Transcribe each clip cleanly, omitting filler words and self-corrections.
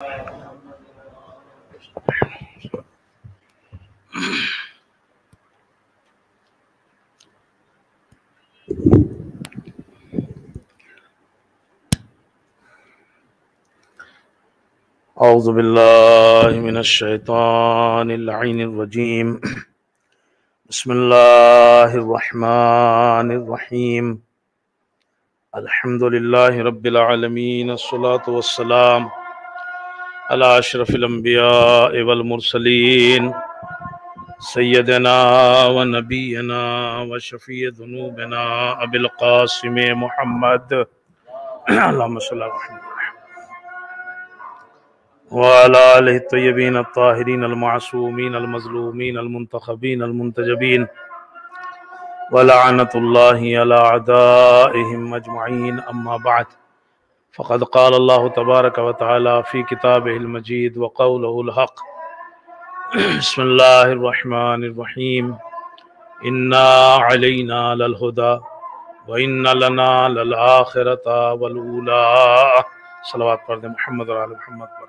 اعوذ باللہ من الشیطان اللعین الرجیم بسم اللہ الرحمن الرحیم الحمد للہ رب العالمین الصلاة والسلام علی اشرف الانبیاء والمرسلین سیدنا و نبینا و شفیع ذنوبنا ابی القاسم محمد اللہم صلی اللہ علیہ وسلم وعلى آله الطيبين الطاهرين المعصومين المظلومين المنتخبين المنتجبين ولعنة الله على أعدائهم أجمعين أما بعد فقد قال الله تبارك وتعالى في كتابه المجيد وقوله الحق بسم الله الرحمن الرحيم إنا علينا للهدى وإن لنا للآخرة والأولى صلوات پڑھ دیں محمد اور آل محمد پر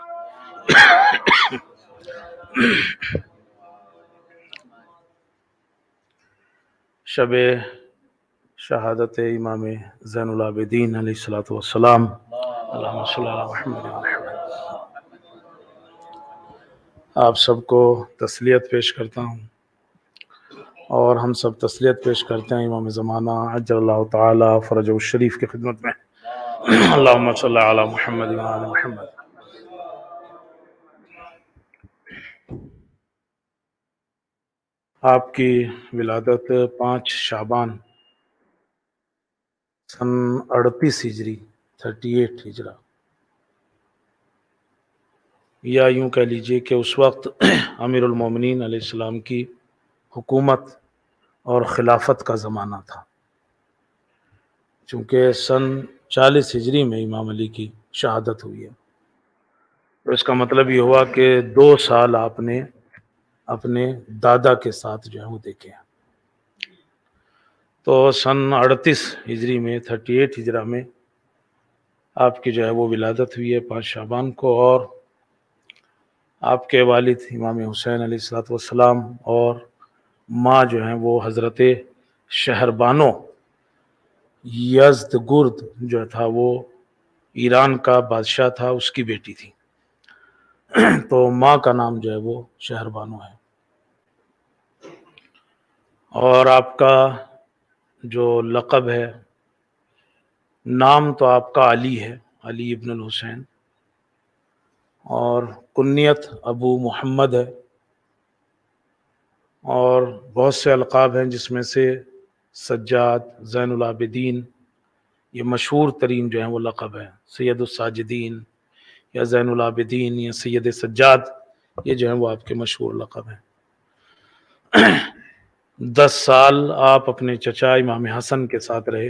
شب شہادت امام زین العابدین علیہ السلام اللہم صلی اللہ علیہ وسلم۔ آپ سب کو تسلیت پیش کرتا ہوں اور ہم سب تسلیت پیش کرتے ہیں امام زمانہ عجل اللہ تعالی فرجہ الشریف کی خدمت میں۔ اللہم صلی علی محمد و آل محمد۔ آپ کی ولادت 5 شعبان سن 38 ہجری 38 ہجرہ، یا یوں کہہ لیجئے کہ اس وقت امیر المومنین علیہ السلام کی حکومت اور خلافت کا زمانہ تھا، چونکہ سن 40 ہجری میں امام علی کی شہادت ہوئی ہے، تو اس کا مطلب یہ ہوا کہ 2 سال آپ نے اپنے دادا کے ساتھ جو ہے وہ دیکھے ہیں۔ تو سن 38 ہجری میں 38 ہجرہ میں آپ کی جو ہے وہ ولادت ہوئی ہے 5 شعبان کو، اور آپ کے والد امام حسین علیہ السلام اور ماں جو ہیں وہ حضرت شہربانو یزدگرد جو تھا وہ ایران کا بادشاہ تھا، اس کی بیٹی تھی، تو ماں کا نام جو ہے وہ شہربانو ہے، اور آپ کا جو لقب ہے، نام تو آپ کا علی ہے، علی ابن الحسین، اور کنیت ابو محمد ہے، اور بہت سے القاب ہیں جس میں سے سجاد، زین العابدین، یہ مشہور ترین جو ہیں وہ لقب ہیں، سید الساجدین یا زین العابدین یا سید سجاد، یہ جو ہیں وہ آپ کے مشہور لقب ہیں۔ 10 سال آپ اپنے چچا امام حسن کے ساتھ رہے،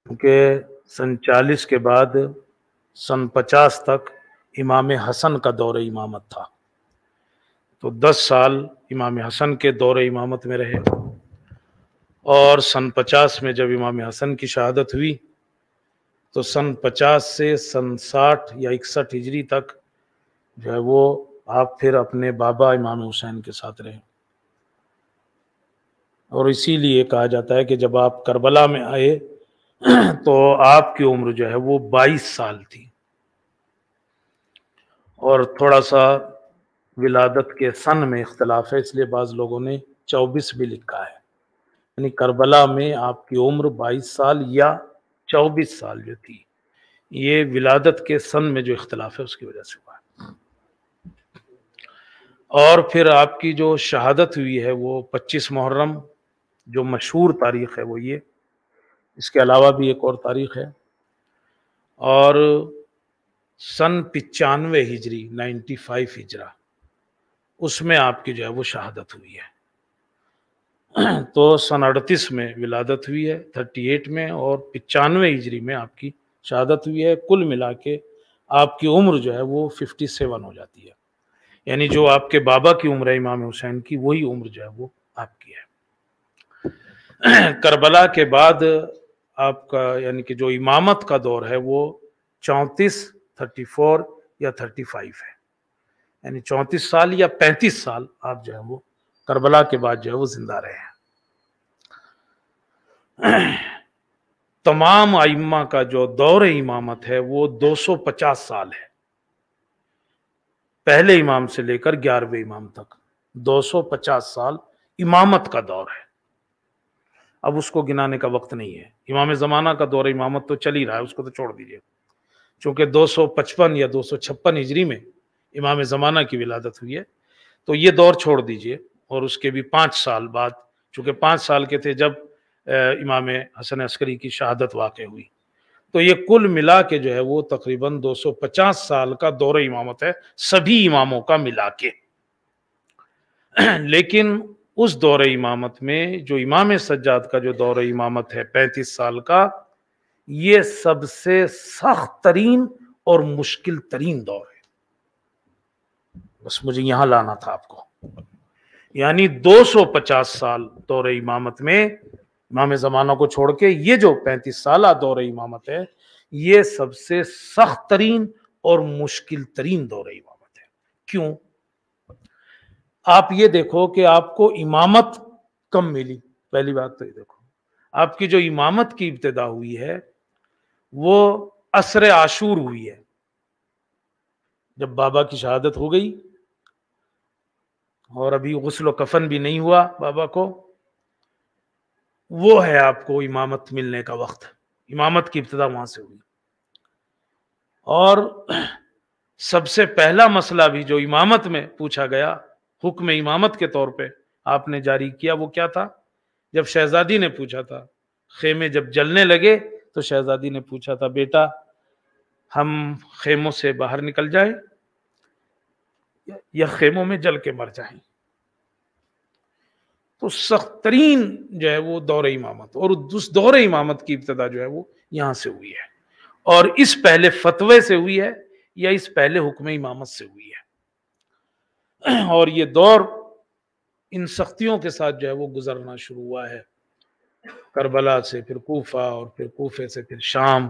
کیونکہ سن 40 کے بعد سن 50 تک امام حسن کا دور امامت تھا، تو 10 سال امام حسن کے دور امامت میں رہے، اور سن 50 میں جب امام حسن کی شہادت ہوئی تو سن 50 سے سن 60 یا 61 ہجری تک جو ہے وہ آپ پھر اپنے بابا امام حسین کے ساتھ رہے، اور اسی لیے کہا جاتا ہے کہ جب آپ کربلا میں آئے تو آپ کی عمر جو ہے وہ 22 سال تھی، اور تھوڑا سا ولادت کے سن میں اختلاف ہے، اس لیے بعض لوگوں نے 24 بھی لکھا ہے، یعنی کربلا میں آپ کی عمر 22 سال یا 24 سال جو تھی، یہ ولادت کے سن میں جو اختلاف ہے اس کی وجہ سے ہوا ہے۔ اور پھر آپ کی جو شہادت ہوئی ہے وہ 25 محرم، جو مشہور تاریخ ہے وہ یہ، اس کے علاوہ بھی ایک اور تاریخ ہے، اور سن 95 ہجری 95 ہجرہ اس میں آپ کی جو ہے وہ شہادت ہوئی ہے، تو سن 38 میں ولادت ہوئی ہے 38 میں، اور 95 ہجری میں آپ کی شہادت ہوئی ہے، کل ملا کے آپ کی عمر جو ہے وہ 57 ہو جاتی ہے، یعنی جو آپ کے بابا کی عمر ہے امام حسین کی، وہی عمر جو ہے وہ آپ کی ہے۔ کربلا کے بعد آپ کا یعنی کہ جو امامت کا دور ہے وہ 34 34 یا 35 ہے، یعنی 34 سال یا 35 سال آپ جو ہے وہ کربلا کے بعد جو ہے وہ زندہ رہے ہیں۔ تمام ائمہ کا جو دور امامت ہے وہ 250 سال ہے، پہلے امام سے لے کر 11ویں امام تک 250 سال امامت کا دور ہے۔ اب اس کو گنانے کا وقت نہیں ہے، امام زمانہ کا دور امامت تو چل ہی رہا ہے، اس کو تو چھوڑ دیجئے، چونکہ 255 یا 256 ہجری میں امام زمانہ کی ولادت ہوئی ہے، تو یہ دور چھوڑ دیجئے، اور اس کے بھی 5 سال بعد، چونکہ 5 سال کے تھے جب امام حسن عسکری کی شہادت واقع ہوئی، تو یہ کل ملا کے جو ہے وہ تقریباً 250 سال کا دور امامت ہے سبھی اماموں کا ملا کے۔ لیکن اس دور امامت میں جو امام سجاد کا جو دور امامت ہے 35 سال کا، یہ سب سے سخت ترین اور مشکل ترین دور ہے۔ بس مجھے یہاں لانا تھا آپ کو، یعنی 250 سال دور امامت میں امام زمانہ کو چھوڑ کے یہ جو 35 سالہ دور امامت ہے، یہ سب سے سخت ترین اور مشکل ترین دور امامت ہے۔ کیوں؟ آپ یہ دیکھو کہ آپ کو امامت کب ملی، پہلی بات تو یہ دیکھو، آپ کی جو امامت کی ابتدا ہوئی ہے وہ عصر عاشور ہوئی ہے، جب بابا کی شہادت ہو گئی اور ابھی غسل و کفن بھی نہیں ہوا بابا کو، وہ ہے آپ کو امامت ملنے کا وقت، امامت کی ابتدا وہاں سے ہوئی۔ اور سب سے پہلا مسئلہ بھی جو امامت میں پوچھا گیا، حکم امامت کے طور پہ آپ نے جاری کیا، وہ کیا تھا؟ جب شہزادی نے پوچھا تھا، خیمے جب جلنے لگے تو شہزادی نے پوچھا تھا، بیٹا ہم خیموں سے باہر نکل جائیں یا خیموں میں جل کے مر جائیں؟ تو سخت ترین جو ہے وہ دور امامت، اور اس دور امامت کی ابتدا جو ہے وہ یہاں سے ہوئی ہے، اور اس پہلے فتوے سے ہوئی ہے یا اس پہلے حکم امامت سے ہوئی ہے، اور یہ دور ان سختیوں کے ساتھ جو ہے وہ گزرنا شروع ہوا ہے، کربلا سے پھر کوفہ، اور پھر کوفے سے پھر شام،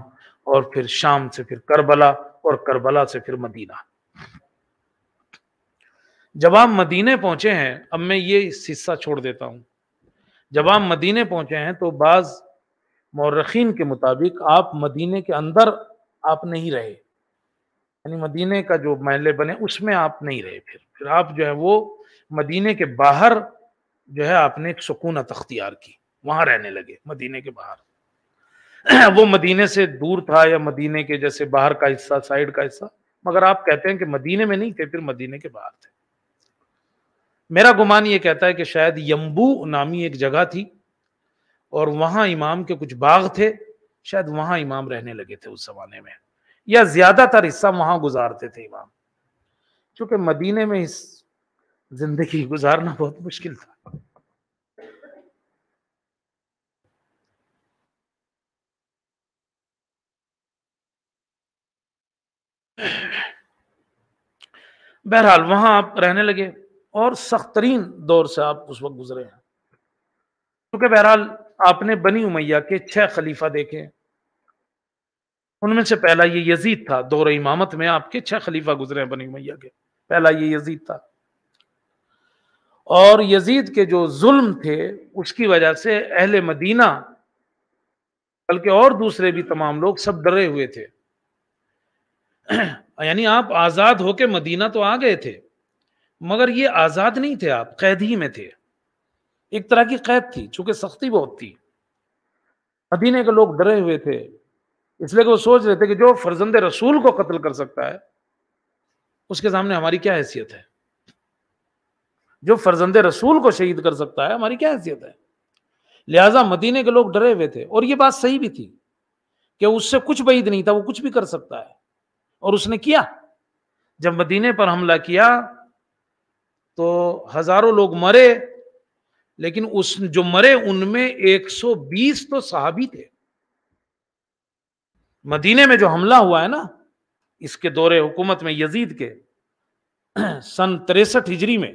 اور پھر شام سے پھر کربلا، اور کربلا سے پھر مدینہ۔ جب آپ مدینے پہنچے ہیں، اب میں یہ حصہ چھوڑ دیتا ہوں، جب آپ مدینے پہنچے ہیں تو بعض مورخین کے مطابق آپ مدینے کے اندر آپ نہیں رہے، یعنی مدینے کا جو محلے بنے اس میں آپ نہیں رہے، پھر آپ جو ہے وہ مدینے کے باہر جو ہے آپ نے ایک سکونت اختیار کی، وہاں رہنے لگے مدینے کے باہر۔ وہ مدینے سے دور تھا یا مدینے کے جیسے باہر کا حصہ، سائیڈ کا حصہ، مگر آپ کہتے ہیں کہ مدینے میں نہیں تھے، پھر مدینے کے باہر تھے۔ میرا گمان یہ کہتا ہے کہ شاید یمبو نامی ایک جگہ تھی، اور وہاں امام کے کچھ باغ تھے، شاید وہاں امام رہنے لگے تھے اس زمانے میں، یا زیادہ تر حصہ وہاں گزارتے تھے امام، چونکہ مدینے میں اس زندگی گزارنا بہت مشکل تھا۔ بہرحال وہاں آپ رہنے لگے، اور سخت ترین دور سے آپ اس وقت گزرے ہیں، کیونکہ بہرحال آپ نے بنی امیہ کے 6 خلیفہ دیکھے، ان میں سے پہلا یہ یزید تھا، دور امامت میں آپ کے 6 خلیفہ گزرے ہیں بنی امیہ کے، پہلا یہ یزید تھا، اور یزید کے جو ظلم تھے اس کی وجہ سے اہل مدینہ بلکہ اور دوسرے بھی تمام لوگ سب ڈرے ہوئے تھے، یعنی آپ آزاد ہو کے مدینہ تو آ گئے تھے، مگر یہ آزاد نہیں تھے، آپ قید ہی میں تھے، ایک طرح کی قید تھی، چونکہ سختی بہت تھی، مدینے کے لوگ ڈرے ہوئے تھے، اس لیے کہ وہ سوچ رہے تھے کہ جو فرزند رسول کو قتل کر سکتا ہے اس کے سامنے ہماری کیا حیثیت ہے، جو فرزند رسول کو شہید کر سکتا ہے ہماری کیا حیثیت ہے، لہٰذا مدینے کے لوگ ڈرے ہوئے تھے، اور یہ بات صحیح بھی تھی کہ اس سے کچھ بعید نہیں تھا، وہ کچھ بھی کر سکتا ہے، اور اس نے کیا، جب مدینے پر حملہ کیا تو ہزاروں لوگ مرے، لیکن اس جو مرے ان میں 120 تو صحابی تھے۔ مدینے میں جو حملہ ہوا ہے نا اس کے دور حکومت میں یزید کے سن 63 ہجری میں،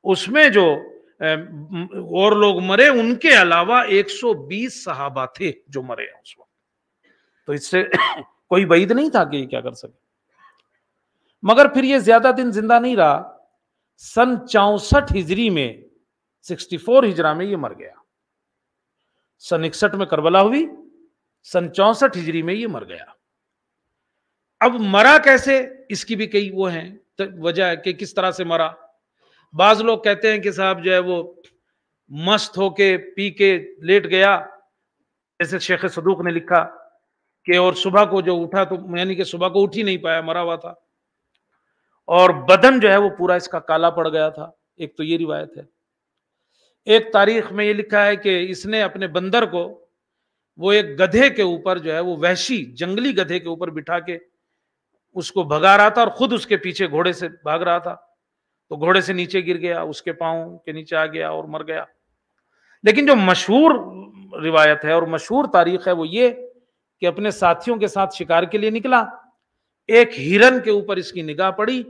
اس میں جو اور لوگ مرے ان کے علاوہ 120 صحابہ تھے جو مرے اس وقت، تو اس سے کوئی بعید نہیں تھا کہ یہ کیا کر سکے۔ مگر پھر یہ زیادہ دن زندہ نہیں رہا، سن 64 ہجری میں 64 ہجرہ میں یہ مر گیا۔ سن 61 میں کربلا ہوئی، سن 64 ہجری میں یہ مر گیا۔ اب مرا کیسے، اس کی بھی کئی وہ ہیں وجہ ہے کہ کس طرح سے مرا۔ بعض لوگ کہتے ہیں کہ صاحب جو ہے وہ مست ہو کے پی کے لیٹ گیا، جیسے شیخ صدوق نے لکھا کہ اور صبح کو جو اٹھا تو یعنی کہ صبح کو اٹھ ہی نہیں پایا، مرا ہوا تھا، اور بدن جو ہے وہ پورا اس کا کالا پڑ گیا تھا۔ ایک تو یہ روایت ہے۔ ایک تاریخ میں یہ لکھا ہے کہ اس نے اپنے بندر کو وہ ایک گدھے کے اوپر جو ہے وہ وحشی جنگلی گدھے کے اوپر بٹھا کے اس کو بھگا رہا تھا، اور خود اس کے پیچھے گھوڑے سے بھاگ رہا تھا، تو گھوڑے سے نیچے گر گیا، اس کے پاؤں کے نیچے آ گیا اور مر گیا۔ لیکن جو مشہور روایت ہے اور مشہور تاریخ ہے وہ یہ کہ اپنے ساتھیوں کے ساتھ شکار کے لیے نکلا، ایک ہرن کے اوپر اس کی نگاہ پڑی،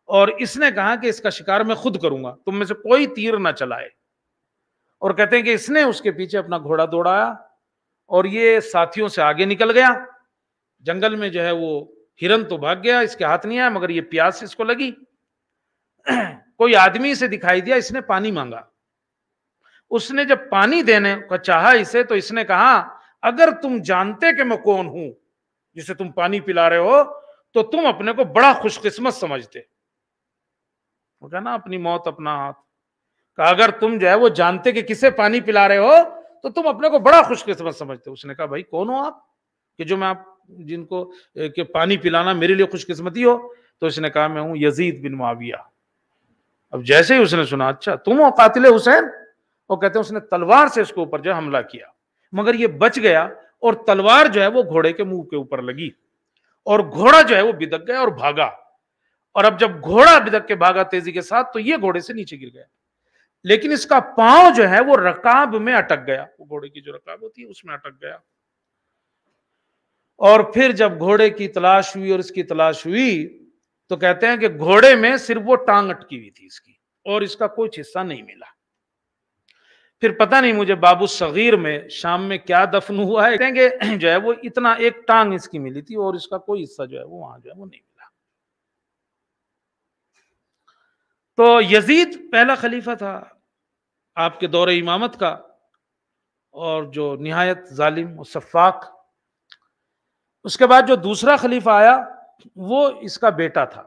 اور اس نے کہا کہ اس کا شکار میں خود کروں گا، تم میں سے کوئی تیر نہ چلائے۔ اور کہتے ہیں کہ اس نے اس کے پیچھے اپنا گھوڑا دوڑایا، اور یہ ساتھیوں سے آگے نکل گیا جنگل میں۔ جو ہے وہ ہرن تو بھاگ گیا، اس کے ہاتھ نہیں آیا، مگر یہ پیاس اس کو لگی۔ کوئی آدمی اسے دکھائی دیا، اس نے پانی مانگا۔ اس نے جب پانی دینے کا چاہا اسے، تو اس نے کہا اگر تم جانتے کہ میں کون ہوں جسے تم پانی پلا رہے ہو تو تم اپنے کو بڑا خوش قسمت سمجھتے۔ وہ کہا نا اپنی موت اپنا ہاتھ، کہ اگر تم جو ہے وہ جانتے کہ کسے پانی پلا رہے ہو تو تم اپنے کو بڑا خوش قسمت سمجھتے۔ اس نے کہا بھائی کون ہو آپ کہ جو میں آپ جن کو کہ پانی پلانا میرے لیے خوش قسمتی ہو؟ تو اس نے کہا میں ہوں یزید بن معاویہ۔ اب جیسے ہی اس نے سنا اچھا تم ہو قاتل حسین، وہ کہتے ہیں اس نے تلوار سے اس کے اوپر جو ہے حملہ کیا، مگر یہ بچ گیا، اور تلوار جو ہے وہ گھوڑے کے منہ کے اوپر لگی، اور گھوڑا جو ہے وہ بدک گیا اور بھاگا۔ اور اب جب گھوڑا بدک کے بھاگا تیزی کے ساتھ تو یہ گھوڑے سے نیچے گر گیا، لیکن اس کا پاؤں جو ہے وہ رکاب میں اٹک گیا، وہ گھوڑے کی جو رکاب ہوتی ہے اس میں اٹک گیا۔ اور پھر جب گھوڑے کی تلاش ہوئی اور اس کی تلاش ہوئی تو کہتے ہیں کہ گھوڑے میں صرف وہ ٹانگ اٹکی ہوئی تھی اس کی، اور اس کا کوئی حصہ نہیں ملا۔ پھر پتہ نہیں مجھے باب الصغیر میں شام میں کیا دفن ہوا ہے، کہیں گے جو ہے وہ اتنا ایک ٹانگ اس کی ملی تھی، اور اس کا کوئی حصہ جو ہے وہ وہاں جو ہے وہ نہیں ملا۔ تو یزید پہلا خلیفہ تھا آپ کے دور امامت کا، اور جو نہایت ظالم و سفاک۔ اس کے بعد جو دوسرا خلیفہ آیا وہ اس کا بیٹا تھا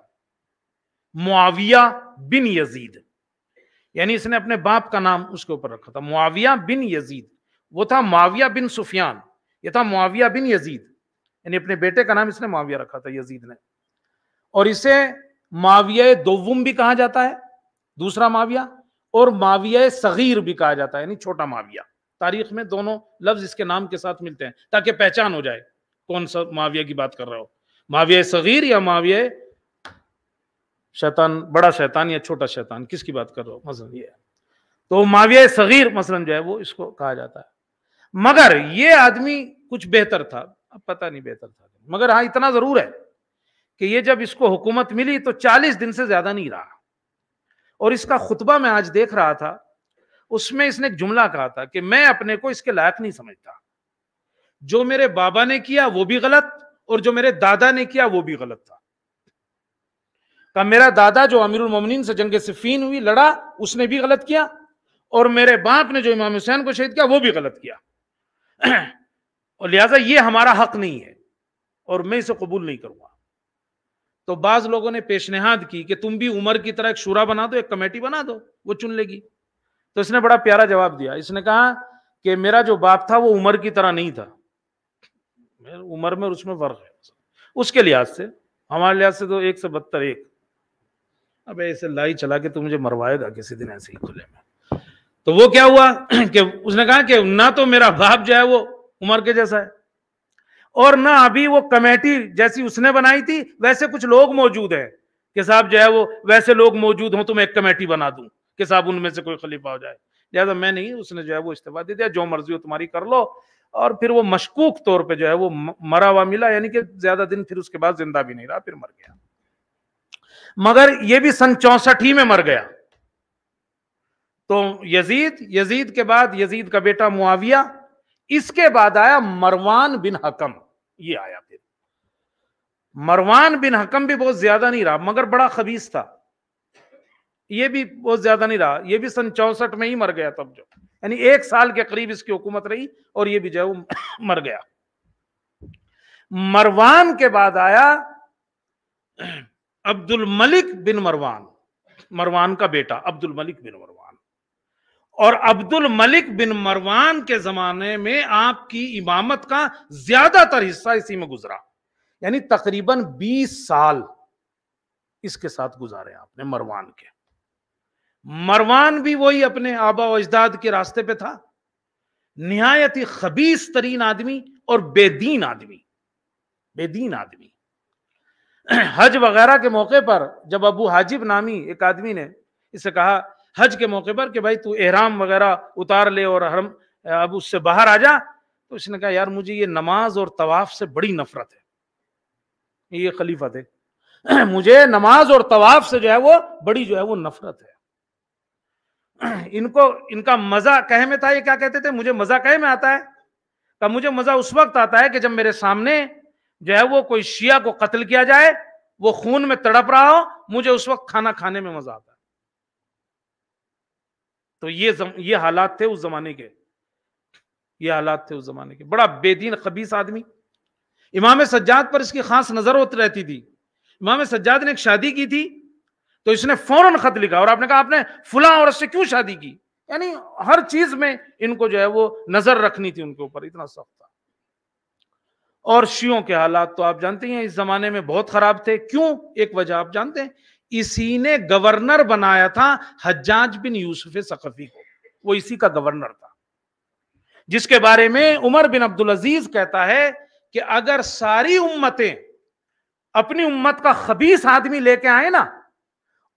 معاویہ بن یزید، یعنی اس نے اپنے باپ کا نام اس کے اوپر رکھا تھا معاویہ بن یزید۔ وہ تھا معاویہ بن سفیان، یہ تھا معاویہ بن یزید، یعنی اپنے بیٹے کا نام اس نے معاویہ رکھا تھا یزید نے، اور اسے معاویہ دوم بھی کہا جاتا ہے، دوسرا معاویہ، اور معاویہ صغیر بھی کہا جاتا ہے، یعنی چھوٹا معاویہ۔ تاریخ میں دونوں لفظ اس کے نام کے ساتھ ملتے ہیں تاکہ پہچان ہو جائے کون سا معاویہ کی بات کر رہا ہو، معاویہ صغیر یا معاویہ شیطان، بڑا شیطان یا چھوٹا شیطان، کس کی بات کر رہا ہو مثلا یہ ہے۔ تو معاویہ صغیر مثلا جو ہے وہ اس کو کہا جاتا ہے۔ مگر یہ آدمی کچھ بہتر تھا، اب پتہ نہیں بہتر تھا، مگر ہاں اتنا ضرور ہے کہ یہ جب اس کو حکومت ملی تو 40 دن سے زیادہ نہیں رہا، اور اس کا خطبہ میں آج دیکھ رہا تھا، اس میں اس نے ایک جملہ کہا تھا کہ میں اپنے کو اس کے لائق نہیں سمجھتا، جو میرے بابا نے کیا وہ بھی غلط، اور جو میرے دادا نے کیا وہ بھی غلط تھا۔ کہ میرا دادا جو امیر المومنین سے جنگ صفین ہوئی لڑا اس نے بھی غلط کیا، اور میرے باپ نے جو امام حسین کو شہید کیا وہ بھی غلط کیا، اور لہٰذا یہ ہمارا حق نہیں ہے اور میں اسے قبول نہیں کروں گا۔ تو بعض لوگوں نے پیشنہاد کی کہ تم بھی عمر کی طرح ایک شورا بنا دو، ایک کمیٹی بنا دو، وہ چن لے گی۔ تو اس نے بڑا پیارا جواب دیا، اس نے کہا کہ میرا جو باپ تھا وہ عمر کی طرح نہیں تھا، عمر میں اور اس میں فرق ہے، اس کے لحاظ سے ہمارے لحاظ سے تو ایک سے بدتر ایک۔ اب ایسے لائی چلا کے تو مجھے مروائے گا کسی دن ایسے ہی کھلے میں۔ تو وہ کیا ہوا کہ اس نے کہا کہ نہ تو میرا باپ جو ہے وہ عمر کے جیسا ہے، اور نہ ابھی وہ کمیٹی جیسی اس نے بنائی تھی ویسے کچھ لوگ موجود ہیں کہ صاحب جو ہے وہ ویسے لوگ موجود ہوں تو میں ایک کمیٹی بنا دوں کہ صاحب ان میں سے کوئی خلیفہ ہو جائے، لہٰذا میں نہیں۔ اس نے جو ہے وہ استعفیٰ دے دیا، جو مرضی ہو تمہاری کر لو، اور پھر وہ مشکوک طور پہ جو ہے وہ مرا ہوا ملا، یعنی کہ زیادہ دن پھر اس کے بعد زندہ بھی نہیں رہا، پھر مر گیا، مگر یہ بھی سن 64 ہی میں مر گیا۔ تو یزید کے بعد یزید کا بیٹا معاویہ، اس کے بعد آیا مروان بن حکم، یہ آیا پھر مروان بن حکم بھی بہت زیادہ نہیں رہا مگر بڑا خبیث تھا، یہ بھی بہت زیادہ نہیں رہا، یہ بھی سن 64 میں ہی مر گیا تب، جو یعنی 1 سال کے قریب اس کی حکومت رہی اور یہ بھی جو ہے وہ مر گیا۔ مروان کے بعد آیا عبد الملک بن مروان، مروان کا بیٹا عبد الملک بن مروان، اور عبد الملک بن مروان کے زمانے میں آپ کی امامت کا زیادہ تر حصہ اسی میں گزرا، یعنی تقریباً 20 سال اس کے ساتھ گزارے آپ نے مروان کے۔ مروان بھی وہی اپنے آبا و اجداد کے راستے پہ تھا، نہایت ہی خبیث ترین آدمی اور بے دین آدمی، بے دین آدمی۔ حج وغیرہ کے موقع پر جب ابو حاجب نامی ایک آدمی نے اسے کہا حج کے موقع پر کہ بھائی تو احرام وغیرہ اتار لے اور حرم اب اس سے باہر آ جا، تو اس نے کہا یار مجھے یہ نماز اور طواف سے بڑی نفرت ہے، یہ خلیفہ تھے، مجھے نماز اور طواف سے جو ہے وہ بڑی جو ہے وہ نفرت ہے۔ ان کا مزہ کہے میں تھا، یہ کیا کہتے تھے، مجھے مزہ کہے میں آتا ہے، کہ مجھے مزہ اس وقت آتا ہے کہ جب میرے سامنے جو ہے وہ کوئی شیعہ کو قتل کیا جائے، وہ خون میں تڑپ رہا ہو، مجھے اس وقت کھانا کھانے میں مزہ آتا ہے۔ تو یہ حالات تھے اس زمانے کے، یہ حالات تھے اس زمانے کے، بڑا بے دین خبیث آدمی۔ امام سجاد پر اس کی خاص نظر ہوتی رہتی تھی۔ امام سجاد نے ایک شادی کی تھی تو اس نے فوراً خط لکھا اور آپ نے کہا آپ نے فلاں عورت سے کیوں شادی کی، یعنی ہر چیز میں ان کو جو ہے وہ نظر رکھنی تھی ان کے اوپر، اتنا سخت تھا۔ اور شیعوں کے حالات تو آپ جانتے ہیں اس زمانے میں بہت خراب تھے۔ کیوں؟ ایک وجہ آپ جانتے ہیں، اسی نے گورنر بنایا تھا حجاج بن یوسف ثقفی کو، وہ اسی کا گورنر تھا، جس کے بارے میں عمر بن عبدالعزیز کہتا ہے کہ اگر ساری امتیں اپنی امت کا خبیث آدمی لے کے آئے نا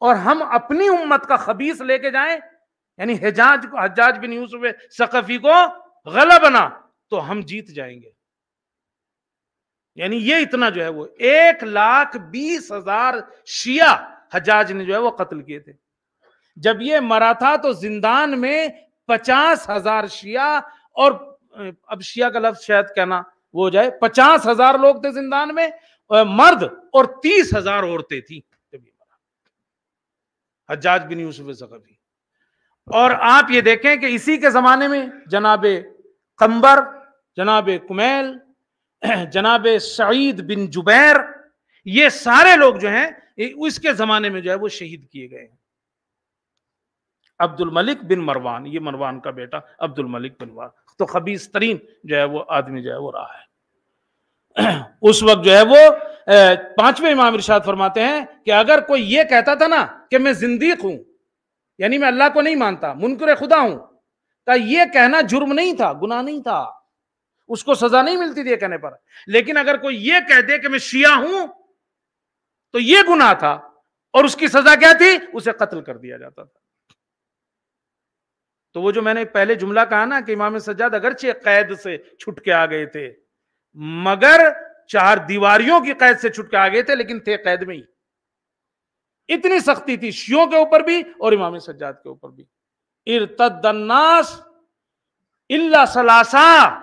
اور ہم اپنی امت کا خبیث لے کے جائیں، یعنی حجاج بن یوسف ثقفی کو غلبنا، تو ہم جیت جائیں گے۔ یعنی یہ اتنا جو ہے وہ 1,20,000 شیعہ حجاج نے جو ہے وہ قتل کیے تھے۔ جب یہ مرا تھا تو زندان میں 50,000 شیعہ، اور اب شیعہ کا لفظ شاید کہنا وہ ہو جائے، 50,000 لوگ تھے زندان میں، مرد، اور 30,000 عورتیں تھیں جب یہ مرا حجاج بن یوسف ثقفی۔ اور آپ یہ دیکھیں کہ اسی کے زمانے میں جناب قنبر، جناب کمیل، جناب سعید بن جبیر، یہ سارے لوگ جو ہیں اس کے زمانے میں جو ہے وہ شہید کیے گئے ہیں۔ عبد الملک بن مروان، یہ مروان کا بیٹا عبد الملک بن مروان تو خبیث ترین جو ہے وہ آدمی جو ہے وہ رہا ہے۔ اس وقت جو ہے وہ 5ویں امام ارشاد فرماتے ہیں کہ اگر کوئی یہ کہتا تھا نا کہ میں زندیق ہوں، یعنی میں اللہ کو نہیں مانتا، منکر خدا ہوں، تو یہ کہنا جرم نہیں تھا، گناہ نہیں تھا، اس کو سزا نہیں ملتی تھی یہ کہنے پر۔ لیکن اگر کوئی یہ کہہ دے کہ میں شیعہ ہوں تو یہ گناہ تھا، اور اس کی سزا کیا تھی؟ اسے قتل کر دیا جاتا تھا۔ تو وہ جو میں نے پہلے جملہ کہا نا کہ امام سجاد اگرچہ قید سے چھٹ کے آ گئے تھے، مگر 4 دیواریوں کی قید سے چھٹ کے آ گئے تھے، لیکن تھے قید میں ہی۔ اتنی سختی تھی شیعوں کے اوپر بھی اور امام سجاد کے اوپر بھی۔ ارتد الناس الا ثلاثہ،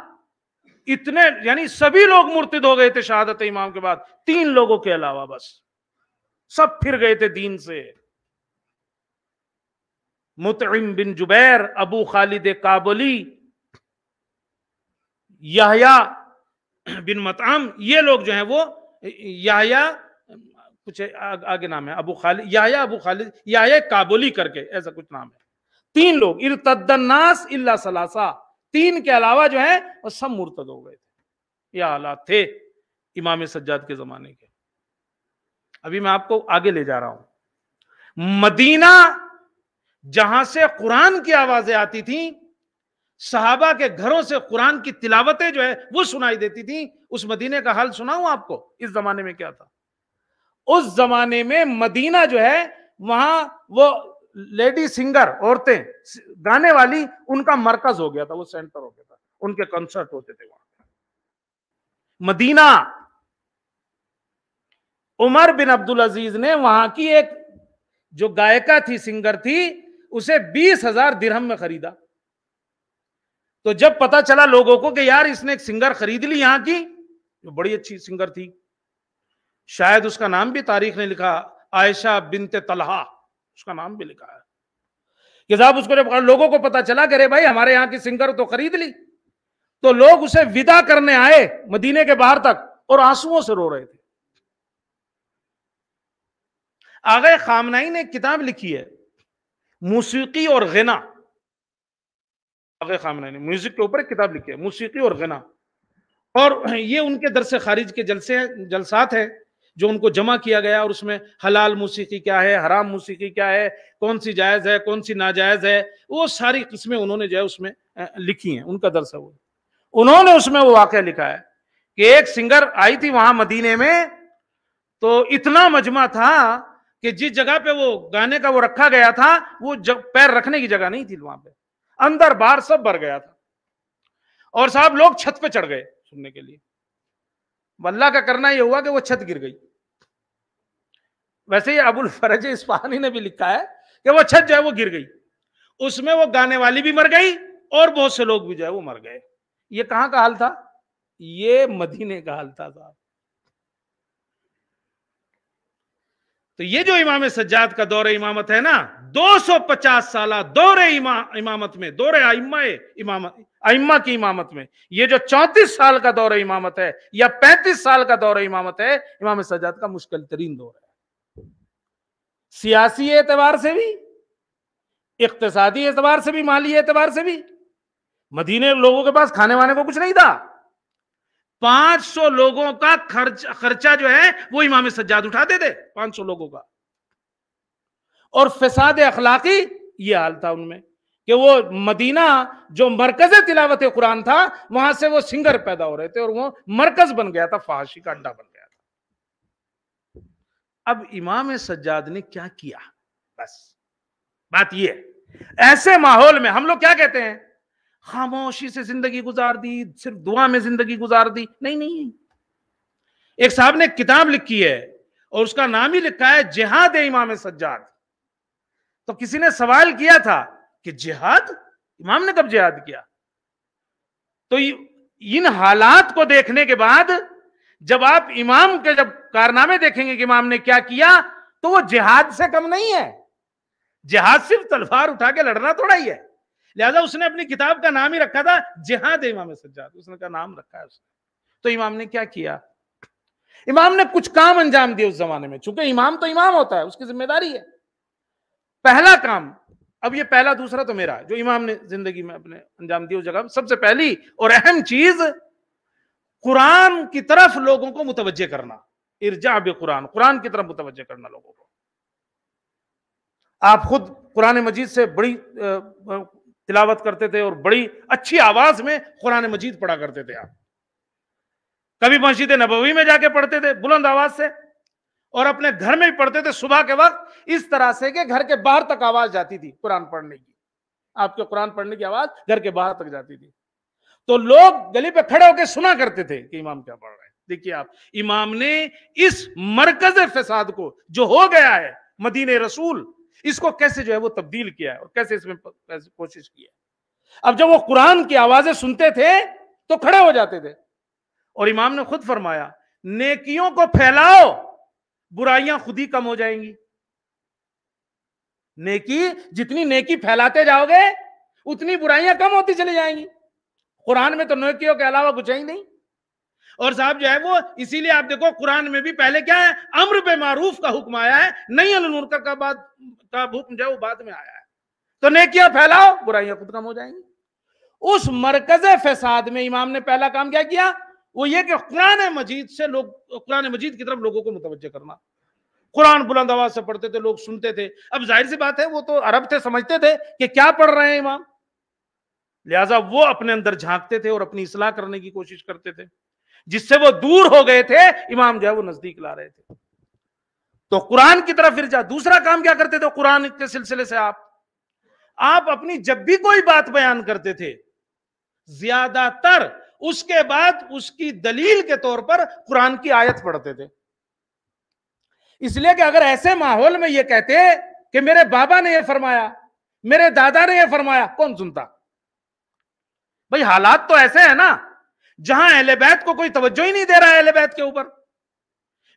اتنے یعنی سبھی لوگ مرتد ہو گئے تھے شہادت امام کے بعد، 3 لوگوں کے علاوہ، بس سب پھر گئے تھے دین سے۔ مطعم بن جبیر، ابو خالد کابلی، یحییٰ بن مطعم، یہ لوگ جو ہیں وہ یحییٰ کچھ آگے نام ہے، ابو خالد، یحییٰ کابلی کر کے ایسا کچھ نام ہے۔ 3 لوگ، ارتد الناس الا ثلاثہ، 3 کے علاوہ جو ہیں وہ سب مرتد ہو گئے تھے۔ یہ حالات تھے امام سجاد کے زمانے کے۔ ابھی میں آپ کو آگے لے جا رہا ہوں۔ مدینہ جہاں سے قرآن کی آوازیں آتی تھیں، صحابہ کے گھروں سے قرآن کی تلاوتیں جو ہے وہ سنائی دیتی تھیں، اس مدینے کا حال سناؤں آپ کو اس زمانے میں کیا تھا؟ اس زمانے میں مدینہ جو ہے وہاں وہ لیڈی سنگر، عورتیں گانے والی، ان کا مرکز ہو گیا تھا، وہ سینٹر ہو گیا تھا، ان کے کنسرٹ ہوتے تھے وہاں مدینہ۔ عمر بن عبدالعزیز نے وہاں کی ایک جو گائکہ تھی، سنگر تھی، اسے 20,000 درہم میں خریدا۔ تو جب پتا چلا لوگوں کو کہ یار اس نے ایک سنگر خرید لی یہاں کی، جو بڑی اچھی سنگر تھی، شاید اس کا نام بھی تاریخ نے لکھا، عائشہ بنت طلحہ، اس کا نام بھی لکھا ہے کہ صاحب اس کو جب لوگوں کو پتا چلا کہ ارے بھائی ہمارے یہاں کی سنگر تو خرید لی، تو لوگ اسے ودا کرنے آئے مدینے کے باہر تک اور آنسوؤں سے رو رہے تھے۔ آغا خامنہئی نے ایک کتاب لکھی ہے موسیقی اور غنا، آغا خامنہئی نے میوزک کے اوپر ایک کتاب لکھی ہے موسیقی اور غنا، اور یہ ان کے درس خارج کے جلسات ہیں جو ان کو جمع کیا گیا، اور اس میں حلال موسیقی کیا ہے، حرام موسیقی کیا ہے، کون سی جائز ہے، کون سی ناجائز ہے، وہ ساری قسمیں انہوں نے جو ہے اس میں لکھی ہیں، ان کا درس ہے وہ۔ انہوں نے اس میں وہ واقعہ لکھا ہے کہ ایک سنگر آئی تھی وہاں مدینے میں، تو اتنا مجمع تھا کہ جس جگہ پہ وہ گانے کا وہ رکھا گیا تھا وہ پیر رکھنے کی جگہ نہیں تھی، وہاں پہ اندر باہر سب بھر گیا تھا، اور صاحب لوگ چھت پہ چڑھ گئے سننے کے لیے۔ اللہ کا کرنا یہ ہوا کہ وہ چھت گر گئی۔ ویسے ہی ابو الفرج اصفہانی نے بھی لکھا ہے کہ وہ چھت جو ہے وہ گر گئی، اس میں وہ گانے والی بھی مر گئی اور بہت سے لوگ بھی جو ہے وہ مر گئے۔ یہ کہاں کا حال تھا؟ یہ مدینے کا حال تھا صاحب۔ تو یہ جو امام سجاد کا دور امامت ہے نا، 250 سالہ دور امامت میں، دور ائمہ کی امامت میں، یہ جو 34 سال کا دور امامت ہے یا 35 سال کا دور امامت ہے، امام سجاد کا مشکل ترین دور ہے، سیاسی اعتبار سے بھی، اقتصادی اعتبار سے بھی، مالی اعتبار سے بھی۔ مدینے لوگوں کے پاس کھانے وانے کو کچھ نہیں تھا، 500 لوگوں کا خرچہ جو ہے وہ امام سجاد اٹھاتے تھے، 500 لوگوں کا۔ اور فساد اخلاقی یہ حال تھا ان میں کہ وہ مدینہ جو مرکز تلاوت قرآن تھا، وہاں سے وہ سنگر پیدا ہو رہے تھے اور وہ مرکز بن گیا تھا، فحاشی کا اڈا بن گیا تھا۔ اب امام سجاد نے کیا کیا؟ بس بات یہ ہے، ایسے ماحول میں ہم لوگ کیا کہتے ہیں؟ خاموشی سے زندگی گزار دی، صرف دعا میں زندگی گزار دی۔ نہیں، ایک صاحب نے کتاب لکھی ہے اور اس کا نام ہی لکھا ہے جہاد امام سجاد۔ تو کسی نے سوال کیا تھا کہ جہاد، امام نے کب جہاد کیا؟ تو ان حالات کو دیکھنے کے بعد جب آپ امام کے جب کارنامے دیکھیں گے کہ امام نے کیا کیا، تو وہ جہاد سے کم نہیں ہے۔ جہاد صرف تلوار اٹھا کے لڑنا تھوڑا ہی ہے، لہذا اس نے اپنی کتاب کا نام ہی رکھا تھا جہاد امام سجاد، اس نے کا نام رکھا ہے اس نے۔ تو امام نے کیا کیا؟ امام نے کچھ کام انجام دیے اس زمانے میں، چونکہ امام تو امام ہوتا ہے، اس کی ذمہ داری ہے۔ پہلا کام، اب یہ پہلا دوسرا تو میرا، جو امام نے زندگی میں اپنے انجام دی اس جگہ، سب سے پہلی اور اہم چیز قرآن کی طرف لوگوں کو متوجہ کرنا، ارجاع بقرآن، قرآن کی طرف متوجہ کرنا لوگوں کو۔ آپ خود قرآن مجید سے بڑی تلاوت کرتے تھے اور بڑی اچھی آواز میں قرآن مجید پڑھا کرتے تھے آپ، کبھی مسجد نبوی میں جا کے پڑھتے تھے بلند آواز سے، اور اپنے گھر میں بھی پڑھتے تھے صبح کے وقت اس طرح سے کہ گھر کے باہر تک آواز جاتی تھی قرآن پڑھنے کی، آپ کے قرآن پڑھنے کی آواز گھر کے باہر تک جاتی تھی، تو لوگ گلی پہ کھڑے ہو کے سنا کرتے تھے کہ امام کیا پڑھ رہے ہیں۔ دیکھیے آپ، امام نے اس مرکز فساد کو جو ہو گیا ہے مدینہ رسول، اس کو کیسے جو ہے وہ تبدیل کیا ہے اور کیسے اس میں کوشش کی ہے۔ اب جب وہ قرآن کی آوازیں سنتے تھے تو کھڑے ہو جاتے تھے، اور امام نے خود فرمایا نیکیوں کو پھیلاؤ، برائیاں خود ہی کم ہو جائیں گی۔ جتنی نیکی پھیلاتے جاؤ گے اتنی برائیاں کم ہوتی چلی جائیں گی۔ قرآن میں تو نیکیوں کے علاوہ کچھ ہی نہیں، اور صاحب جو ہے وہ اسی لیے آپ دیکھو قرآن میں بھی پہلے کیا ہے، امر بالمعروف کا حکم آیا ہے، نہیں عن المنکر کا حکم جو ہے وہ بعد میں آیا ہے۔ تو نیکیاں پھیلاؤ، برائیاں خود کم ہو جائیں گی۔ اس مرکز فساد میں امام نے پہلا کام کیا کیا؟ وہ یہ کہ قرآن مجید کی طرف لوگوں کو متوجہ کرنا۔ قرآن بلند آواز سے پڑھتے تھے، لوگ سنتے تھے، اب ظاہر سی بات ہے وہ تو عرب تھے، سمجھتے تھے کہ کیا پڑھ رہے ہیں امام، لہٰذا وہ اپنے اندر جھانکتے تھے اور اپنی اصلاح کرنے کی کوشش کرتے تھے، جس سے وہ دور ہو گئے تھے امام جو ہے وہ نزدیک لا رہے تھے۔ تو قرآن کی طرف ارجاع۔ دوسرا کام کیا کرتے تھے قرآن کے سلسلے سے؟ آپ اپنی جب بھی کوئی بات بیان کرتے تھے زیادہ تر اس کے بعد اس کی دلیل کے طور پر قرآن کی آیت پڑھتے تھے، اس لیے کہ اگر ایسے ماحول میں یہ کہتے کہ میرے بابا نے یہ فرمایا، میرے دادا نے یہ فرمایا، کون سنتا؟ بھئی حالات تو ایسے ہیں نا جہاں اہل بیت کو کوئی توجہ ہی نہیں دے رہا ہے اہل بیت کے اوپر،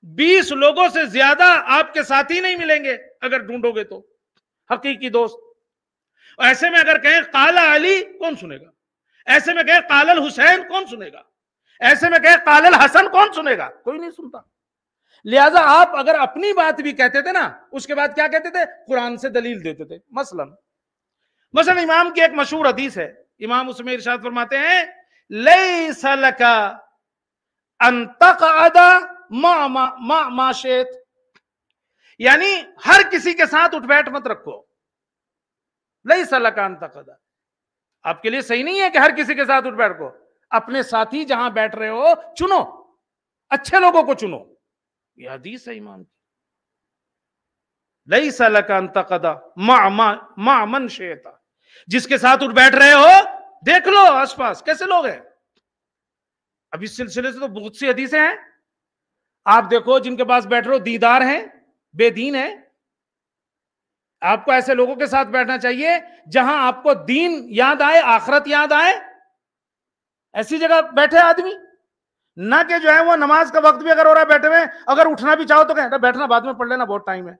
20 لوگوں سے زیادہ آپ کے ساتھی نہیں ملیں گے اگر ڈھونڈو گے تو حقیقی دوست. ایسے میں اگر کہیں قال علی، کون سنے گا؟ ایسے میں کہیں قال الحسین، کون سنے گا؟ ایسے میں کہیں قال الحسن، کون سنے گا؟ کوئی نہیں سنتا. لہذا آپ اگر اپنی بات بھی کہتے تھے نا، اس کے بعد کیا کہتے تھے؟ قرآن سے دلیل دیتے تھے. مثلا امام کی ایک مشہور حدیث ہے، امام اس میں ارشاد فرماتے ہیں لیس لک ان تقعد مع ما شئت، یعنی ہر کسی کے ساتھ اٹھ بیٹھ مت رکھو. لیس لک ان تقعد، آپ کے لیے صحیح نہیں ہے کہ ہر کسی کے ساتھ اٹھ بیٹھ کو. اپنے ساتھی جہاں بیٹھ رہے ہو چنو، اچھے لوگوں کو چنو. یہ حدیث ہے امام کی. لیس لک ان تقعد مع من شئت، جس کے ساتھ اٹھ بیٹھ رہے ہو دیکھ لو آس پاس کیسے لوگ ہیں. اب اس سلسلے سے تو بہت سی حدیثیں ہیں. آپ دیکھو جن کے پاس بیٹھ رہے ہو دیندار ہیں، بے دین ہیں. آپ کو ایسے لوگوں کے ساتھ بیٹھنا چاہیے جہاں آپ کو دین یاد آئے، آخرت یاد آئے. ایسی جگہ بیٹھے آدمی، نہ کہ جو ہے وہ نماز کا وقت بھی اگر ہو رہا ہے بیٹھے ہوئے، اگر اٹھنا بھی چاہو تو کہیں بیٹھنا بعد میں پڑھ لینا، بہت ٹائم ہے.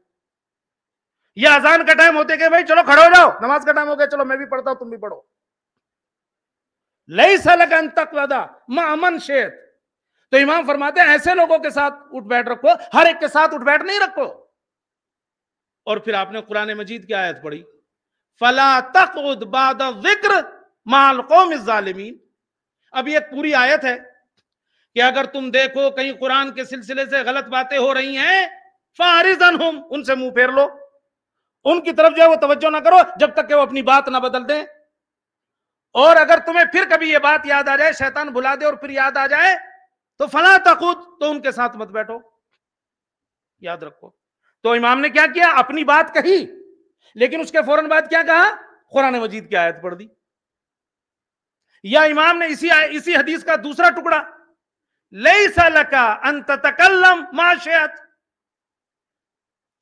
یا اذان کا ٹائم ہوتے کہ بھائی چلو کھڑے ہو جاؤ، نماز کا ٹائم ہو گیا، چلو میں بھی پڑھتا ہوں تم بھی پڑھو. لیس لک ان تقعد مع من شئت. تو امام فرماتے ہیں ایسے لوگوں کے ساتھ اٹھ بیٹھ رکھو، ہر ایک کے ساتھ اٹھ بیٹھ نہیں رکھو. اور پھر آپ نے قرآن مجید کی آیت پڑھی فلا تقعد بعد الذکر مع القوم الظالمین. اب یہ پوری آیت ہے کہ اگر تم دیکھو کہیں قرآن کے سلسلے سے غلط باتیں ہو رہی ہیں فاعرض عنہم، ان سے منہ پھیر لو، ان کی طرف جو ہے وہ توجہ نہ کرو جب تک کہ وہ اپنی بات نہ بدل دیں. اور اگر تمہیں پھر کبھی یہ بات یاد آ جائے، شیطان بلا دے اور پھر یاد آ جائے تو فلا تقعد، تو ان کے ساتھ مت بیٹھو. یاد رکھو. تو امام نے کیا کیا؟ اپنی بات کہی، لیکن اس کے فوراً بعد کیا کہا؟ قرآن مجید کی آیت پڑھ دی. یا امام نے اسی حدیث کا دوسرا ٹکڑا لیس لک ان تتکلم ما شئت،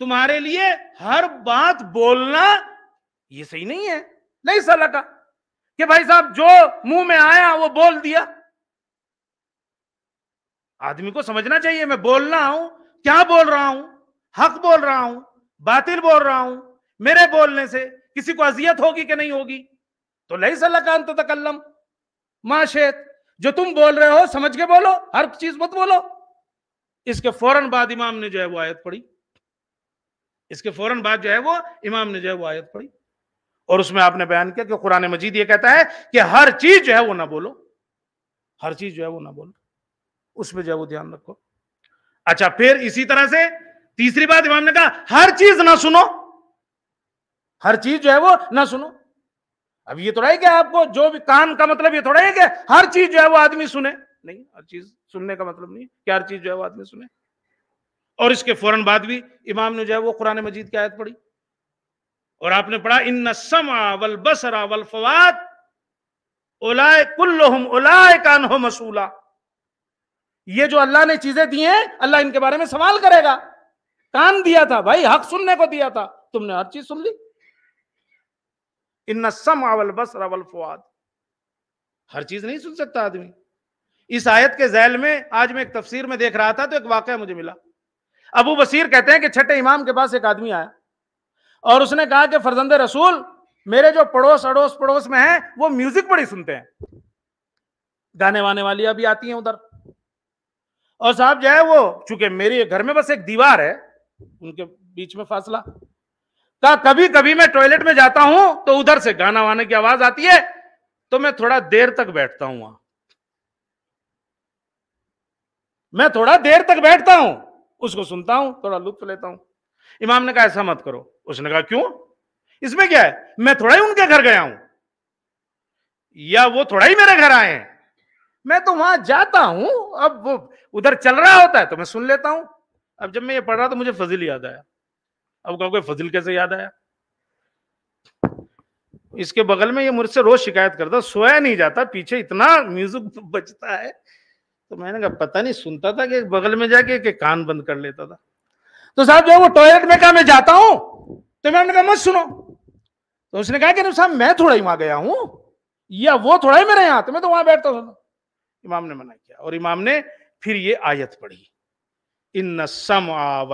تمہارے لیے ہر بات بولنا یہ صحیح نہیں ہے. لیس لک کہ بھائی صاحب جو منہ میں آیا وہ بول دیا. آدمی کو سمجھنا چاہیے میں بولنا ہوں، کیا بول رہا ہوں، حق بول رہا ہوں، باطل بول رہا ہوں، میرے بولنے سے کسی کو اذیت ہوگی کہ نہیں ہوگی. تو لیس لک ان تتکلم ما شئت، جو تم بول رہے ہو سمجھ کے بولو، ہر چیز مت بولو. اس کے فوراً بعد امام نے جو ہے وہ آیت پڑھی. اس کے فوراً بعد جو ہے وہ امام نے جو ہے وہ آیت پڑھی، اور اس میں آپ نے بیان کیا کہ قرآن مجید یہ کہتا ہے کہ ہر چیز جو ہے وہ نہ بولو، ہر چیز جو ہے وہ نہ بولو. اس پہ جو ہے وہ دھیان رکھو. اچھا، پھر اسی طرح سے تیسری بات امام نے کہا ہر چیز نہ سنو، ہر چیز جو ہے وہ نہ سنو. اب یہ تھوڑا ہے کہ آپ کو جو بھی کان کا مطلب یہ تھوڑا ہے کہ ہر چیز جو ہے وہ آدمی سنے، نہیں، ہر چیز سننے کا مطلب نہیں کہ ہر چیز جو ہے وہ آدمی سنے. اور اس کے فوراً بعد بھی امام نے جو ہے وہ قرآن مجید کی آیت پڑھی، اور آپ نے پڑھا ان السمع والبصر والفؤاد اولئک کلہم اولئک عنہ مسئولا. یہ جو اللہ نے چیزیں دی ہیں اللہ ان کے بارے میں سوال کرے گا. کان دیا تھا بھائی، حق سننے کو دیا تھا، تم نے ہر چیز سن لی. ان السمع والبصر والفؤاد، ہر چیز نہیں سن سکتا آدمی. اس آیت کے ذیل میں آج میں ایک تفسیر میں دیکھ رہا تھا تو ایک واقعہ مجھے ملا. ابو بصیر کہتے ہیں کہ چھٹے امام کے پاس ایک آدمی آیا اور اس نے کہا کہ فرزند رسول، میرے جو پڑوس میں ہیں وہ میوزک بڑی سنتے ہیں، گانے وانے والی ابھی آتی ہیں ادھر، اور صاحب جو ہے وہ چونکہ میرے گھر میں بس ایک دیوار ہے ان کے بیچ میں فاصلہ، کہا کبھی کبھی میں ٹوائلٹ میں جاتا ہوں تو ادھر سے گانا وانے کی آواز آتی ہے تو میں تھوڑا دیر تک بیٹھتا ہوں وہاں، میں تھوڑا دیر تک بیٹھتا ہوں، اس کو سنتا ہوں، تھوڑا لطف لیتا ہوں. امام نے کہا ایسا مت کرو. اس نے کہا کیوں؟ اس میں کیا ہے؟ میں تھوڑا ہی ان کے گھر گیا ہوں یا وہ تھوڑا ہی میرے گھر آئے ہیں، میں تو وہاں جاتا ہوں، اب وہ ادھر چل رہا ہوتا ہے تو میں سن لیتا ہوں. اب جب میں یہ پڑھ رہا تو مجھے فضل یاد آیا. اب کہو کہ فضل کیسے یاد آیا؟ اس کے بغل میں یہ مجھ سے روز شکایت کرتا، سویا نہیں جاتا، پیچھے اتنا میوزک بجتا ہے. تو میں نے کہا پتہ نہیں سنتا تھا کہ بغل میں جا کے کہ کان بند کر لیتا تھا. تو صاحب جو وہ ٹوائلٹ میں کہا میں جاتا ہوں تو میں نے کہا مت سنو. تو اس نے کہا کہ صاحب میں تھوڑا ہی وہاں گیا ہوں یا وہ تھوڑا ہی میرے یہاں، تو میں تو وہاں بیٹھتا ہوں. امام نے منع کیا اور امام نے پھر یہ آیت پڑھی ان السمع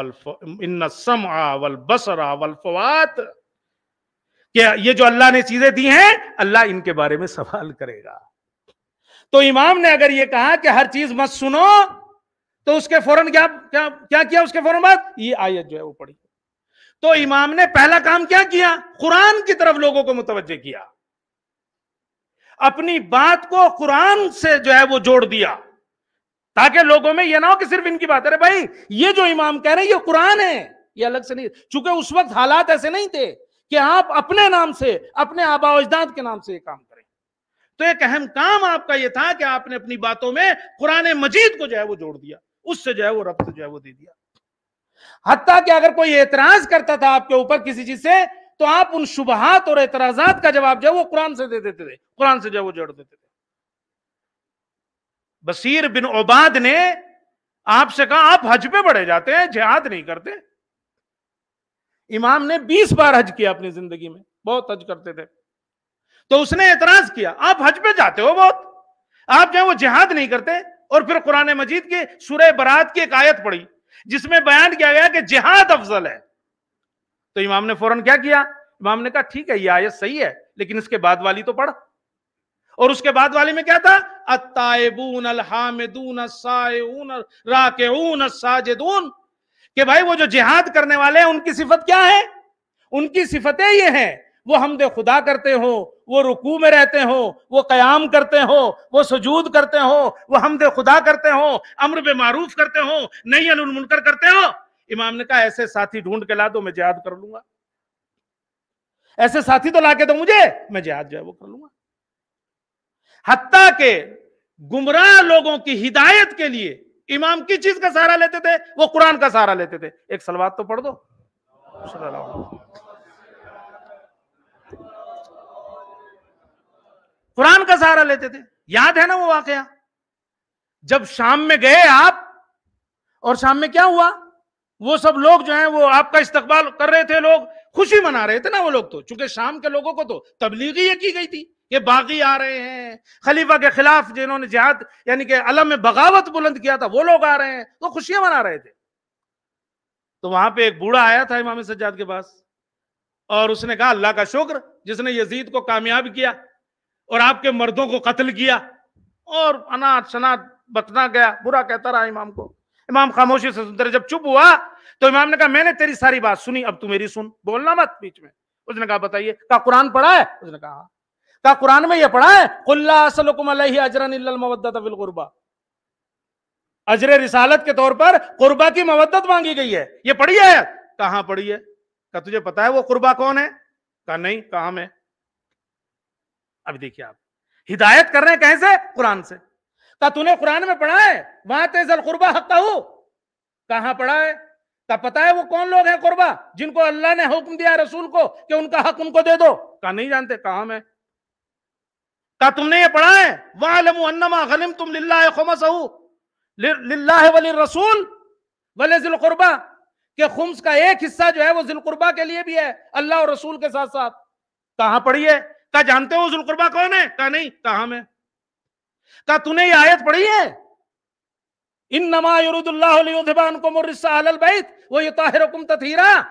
والبصر والفؤاد، کہ یہ جو اللہ نے چیزیں دی ہیں اللہ ان کے بارے میں سوال کرے گا. تو امام نے اگر یہ کہا کہ ہر چیز مت سنو تو اس کے فوراً کیا کیا اس کے فوراً بعد یہ آیت جو ہے وہ پڑھی. تو امام نے پہلا کام کیا کیا؟ قرآن کی طرف لوگوں کو متوجہ کیا، اپنی بات کو قرآن سے جو ہے وہ جوڑ دیا، تاکہ لوگوں میں یہ نہ ہو کہ صرف ان کی بات ہے. بھائی یہ جو امام کہہ رہے ہیں یہ قرآن ہے، یہ الگ سے نہیں. چونکہ اس وقت حالات ایسے نہیں تھے کہ آپ اپنے نام سے، اپنے آباء و اجداد کے نام سے یہ کام کریں. تو ایک اہم کام آپ کا یہ تھا کہ آپ نے اپنی باتوں میں قرآن مجید کو جو ہے وہ جوڑ دیا، اس سے جو ہے وہ ربط جو ہے وہ دے دیا. حتیٰ کہ اگر کوئی اعتراض کرتا تھا آپ کے اوپر کسی چیز سے تو آپ ان شبہات اور اعتراضات کا جواب جو ہے وہ قرآن سے دے دیتے تھے، قرآن سے جو ہے وہ جوڑ دیتے تھے. بصیر بن عباد نے آپ سے کہا آپ حج پہ بڑھے جاتے ہیں، جہاد نہیں کرتے. امام نے 20 بار حج کیا اپنی زندگی میں، بہت حج کرتے تھے. تو اس نے اعتراض کیا آپ حج پہ جاتے ہو بہت، آپ جو ہے وہ جہاد نہیں کرتے. اور پھر قرآن مجید کی سورہ برات کی ایک آیت پڑھی جس میں بیان کیا گیا کہ جہاد افضل ہے. تو امام نے فوراً کیا کیا؟ امام نے کہا ٹھیک ہے یہ آیت صحیح ہے، لیکن اس کے بعد والی تو پڑھ. اور اس کے بعد والی میں کیا تھا؟ التائبون الحامدون السائحون الراکعون الساجدون، کہ بھائی وہ جو جہاد کرنے والے ہیں ان کی صفت کیا ہے؟ ان کی صفتیں یہ ہیں وہ حمد خدا کرتے ہو، وہ رکوع میں رہتے ہو، وہ قیام کرتے ہو، وہ سجود کرتے ہو، وہ حمد خدا کرتے ہو، امر بالمعروف کرتے ہو، نہی عن المنکر کرتے ہو. امام نے کہا ایسے ساتھی ڈھونڈ کے لا دو میں جہاد کر لوں گا، ایسے ساتھی تو لا کے دو مجھے، میں جہاد جو ہے وہ کر لوں گا. حتیٰ کہ گمراہ لوگوں کی ہدایت کے لیے امام کی چیز کا سہارا لیتے تھے؟ وہ قرآن کا سہارا لیتے تھے. ایک صلوات تو پڑھ دو صلی اللہ علیہ وسلم. قرآن کا سہارا لیتے تھے. یاد ہے نا وہ واقعہ جب شام میں گئے آپ، اور شام میں کیا ہوا؟ وہ سب لوگ جو ہیں وہ آپ کا استقبال کر رہے تھے، لوگ خوشی منا رہے تھے نا وہ لوگ. تو چونکہ شام کے لوگوں کو تو تبلیغی یہ کی گئی تھی کہ باغی آ رہے ہیں، خلیفہ کے خلاف جنہوں نے جہاد یعنی کہ علم بغاوت بلند کیا تھا وہ لوگ آ رہے ہیں، تو خوشیاں منا رہے تھے. تو وہاں پہ ایک بوڑھا آیا تھا امام سجاد کے پاس، اور اس نے کہا اللہ کا شکر جس نے یزید کو کامیاب کیا اور آپ کے مردوں کو قتل کیا. اور انات شنات بتنا گیا، برا کہتا رہا امام کو. امام خاموشی سے سنتے رہے. جب چپ ہوا تو امام نے کہا میں نے تیری ساری بات سنی، اب تو میری سن، بولنا مت بیچ میں. اس نے کہا بتائیے. کہا قرآن پڑھا ہے؟ اس نے کہا ہاں. کہا قرآن میں یہ پڑھا ہے قل لا اسألکم علیہ اجرا الا المودۃ فی القربى، اجر رسالت کے طور پر قربا کی مودت مانگی گئی ہے، یہ پڑھی ہے؟ کہاں پڑھی ہے؟ کہا تجھے پتا ہے وہ قربا کون ہے؟ کہا نہیں. کہاں میں؟ اب دیکھیے آپ ہدایت کر رہے ہیں کہیں سے؟ قرآن سے. کہا تو نے قرآن میں پڑھا ہے وَآتِ ذَا الْقُرْبَىٰ حَقَّهُ؟ کہاں پڑھا ہے؟ کہا پتا ہے وہ کون لوگ ہیں قربا جن کو اللہ نے حکم دیا رسول کو کہ ان کا حق ان کو دے دو؟ کہا نہیں جانتے. کہاں میں؟ کہا تم نے یہ پڑھا ہے وَاعْلَمُوا أَنَّمَا غَنِمْتُمْ لِلَّهِ خُمُسَهُ لِلَّهِ وَلِلرَّسُولِ وَلِذِي الْقُرْبَىٰ، کہ خمس کا ایک حصہ جو ہے وہ ذی القربہ کے لیے بھی ہے، اللہ اور رسول کے ساتھ ساتھ. کہاں پڑھی ہے؟ کہا جانتے ہو ذی القربہ کون ہے؟ کہا نہیں. کہاں میں؟ کہا تو نے یہ آیت پڑھی ہے انما یرید اللہ لیذھب عنکم الرجس اہل البیت ویطہرکم تطہیرا؟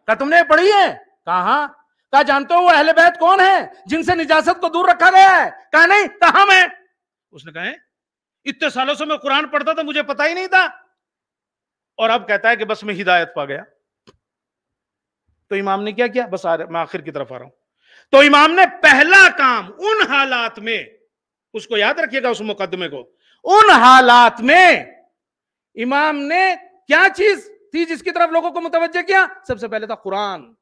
کہا تم نے پڑھی ہے؟ کہاں. کہا جانتے ہو وہ اہل بیت کون ہیں جن سے نجاست کو دور رکھا گیا ہے؟ کہا نہیں. کہاں میں؟ اس نے کہا اتنے سالوں سے میں قرآن پڑھتا تھا مجھے پتا ہی نہیں تھا، اور اب کہتا ہے کہ بس میں ہدایت پا گیا. تو امام نے کیا کیا؟ بس میں آخر کی طرف آ رہا ہوں. تو امام نے پہلا کام ان حالات میں، اس کو یاد رکھیے گا اس مقدمے کو، ان حالات میں امام نے کیا چیز تھی جس کی طرف لوگوں کو متوجہ کیا؟ سب سے پہلے تھا قرآن.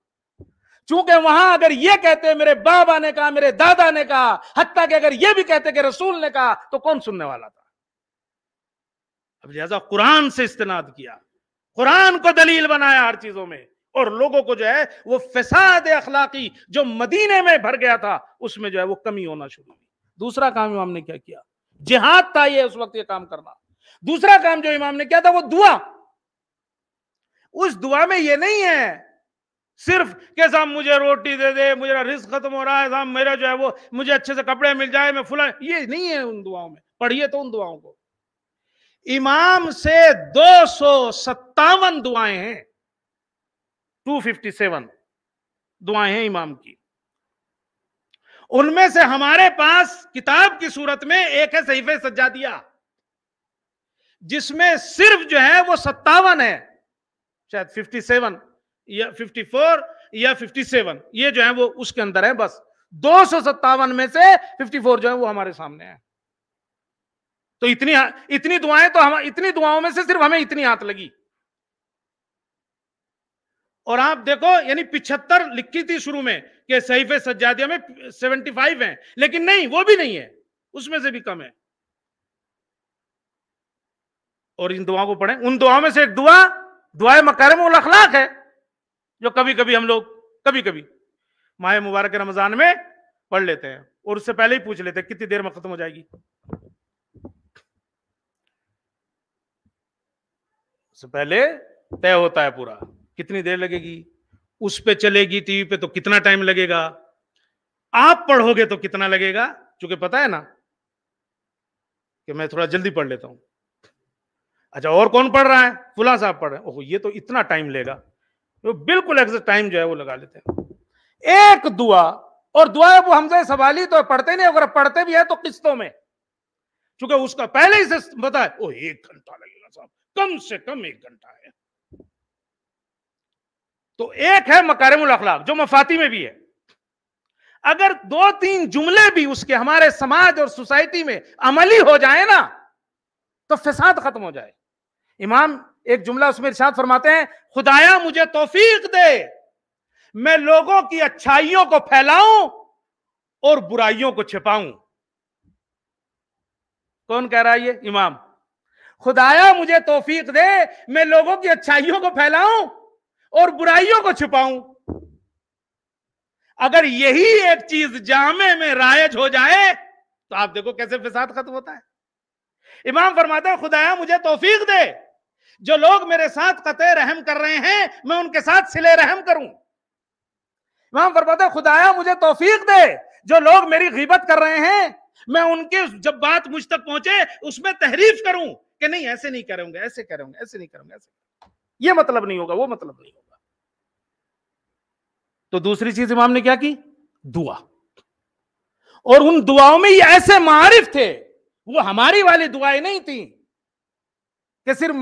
چونکہ وہاں اگر یہ کہتے میرے بابا نے کہا، میرے دادا نے کہا، حتیٰ کہ اگر یہ بھی کہتے کہ رسول نے کہا، تو کون سننے والا تھا؟ اب لہذا قرآن سے استناد کیا، قرآن کو دلیل بنایا ہر چیزوں میں، اور لوگوں کو جو ہے وہ فساد اخلاقی جو مدینے میں بھر گیا تھا اس میں جو ہے وہ کمی ہونا شروع ہوئی. دوسرا کام امام نے کیا کیا؟ جہاد تھا یہ اس وقت یہ کام کرنا. دوسرا کام جو امام نے کیا تھا وہ دعا. اس دعا میں یہ نہیں ہے صرف کہ صاحب مجھے روٹی دے دے، میرا رزق ختم ہو رہا ہے، صاحب میرا جو ہے وہ مجھے اچھے سے کپڑے مل جائے، میں فلاں، یہ نہیں ہے ان دعاؤں میں. پڑھیے تو ان دعاؤں کو. امام سے 257 دعائیں ہیں، 257 دعائیں ہیں امام کی. ان میں سے ہمارے پاس کتاب کی صورت میں ایک ہے صحیفہ سجادیہ، جس میں صرف جو ہے وہ 57 ہے، شاید 57 یا 54 یا 57، یہ جو ہے وہ اس کے اندر ہے. بس 257 میں سے 54 جو ہے وہ ہمارے سامنے ہے. تو اتنی دعائیں تو اتنی دعاؤں میں سے صرف ہمیں اتنی ہاتھ لگی. اور آپ دیکھو، یعنی 75 لکھی تھی شروع میں کہ صحیفہ سجادیہ میں 75 ہیں، لیکن نہیں، وہ بھی نہیں ہے، اس میں سے بھی کم ہے. اور ان دعاؤں کو پڑھیں. ان دعاؤں میں سے ایک دعائے مکارم الاخلاق ہے، جو کبھی کبھی ہم لوگ ماہ مبارک رمضان میں پڑھ لیتے ہیں، اور اس سے پہلے ہی پوچھ لیتے ہیں کتنی دیر میں ختم ہو جائے گی. اس سے پہلے طے ہوتا ہے پورا کتنی دیر لگے گی، اس پہ چلے گی ٹی وی پہ تو کتنا ٹائم لگے گا، آپ پڑھو گے تو کتنا لگے گا. چونکہ پتا ہے نا کہ میں تھوڑا جلدی پڑھ لیتا ہوں. اچھا، اور کون پڑھ رہا ہے؟ فلاں صاحب پڑھ رہے ہیں، اوہ یہ تو اتنا ٹائم لے گا. وہ بالکل ایگزیکٹ ٹائم جو ہے وہ لگا لیتے ہیں. ایک دعا، اور دعا ابو حمزہ سوالی تو پڑھتے نہیں، اگر پڑھتے بھی ہے تو قسطوں میں، چونکہ اس کا پہلے ہی سے بتا ہے 1 گھنٹہ لگے گا صاحب، کم سے کم 1 گھنٹہ ہے. تو ایک ہے مکارم الاخلاق جو مفاتی میں بھی ہے. اگر 2-3 جملے بھی اس کے ہمارے سماج اور سوسائٹی میں عملی ہو جائے نا تو فساد ختم ہو جائے. امام ایک جملہ اس میں ارشاد فرماتے ہیں، خدایا مجھے توفیق دے میں لوگوں کی اچھائیوں کو پھیلاؤں اور برائیوں کو چھپاؤں. کون کہہ رہا ہے یہ؟ امام. خدایا مجھے توفیق دے میں لوگوں کی اچھائیوں کو پھیلاؤں اور برائیوں کو چھپاؤں. اگر یہی ایک چیز جامع میں رائج ہو جائے تو آپ دیکھو کیسے فساد ختم ہوتا ہے. امام فرماتا ہے خدایا مجھے توفیق دے جو لوگ میرے ساتھ قطع رحم کر رہے ہیں میں ان کے ساتھ صلہ رحم کروں. امام فرماتا ہے خدایا مجھے توفیق دے جو لوگ میری غیبت کر رہے ہیں میں ان کے جب بات مجھ تک پہنچے اس میں تحریف کروں کہ نہیں ایسے نہیں کروں گے، ایسے کروں گے، ایسے نہیں کروں گے، ایسے یہ مطلب نہیں ہوگا، وہ مطلب نہیں ہوگا. تو دوسری چیز امام نے کیا کی؟ دعا. اور ان دعاؤں میں یہ ایسے معارف تھے، وہ ہماری والی دعائیں نہیں تھیں کہ صرف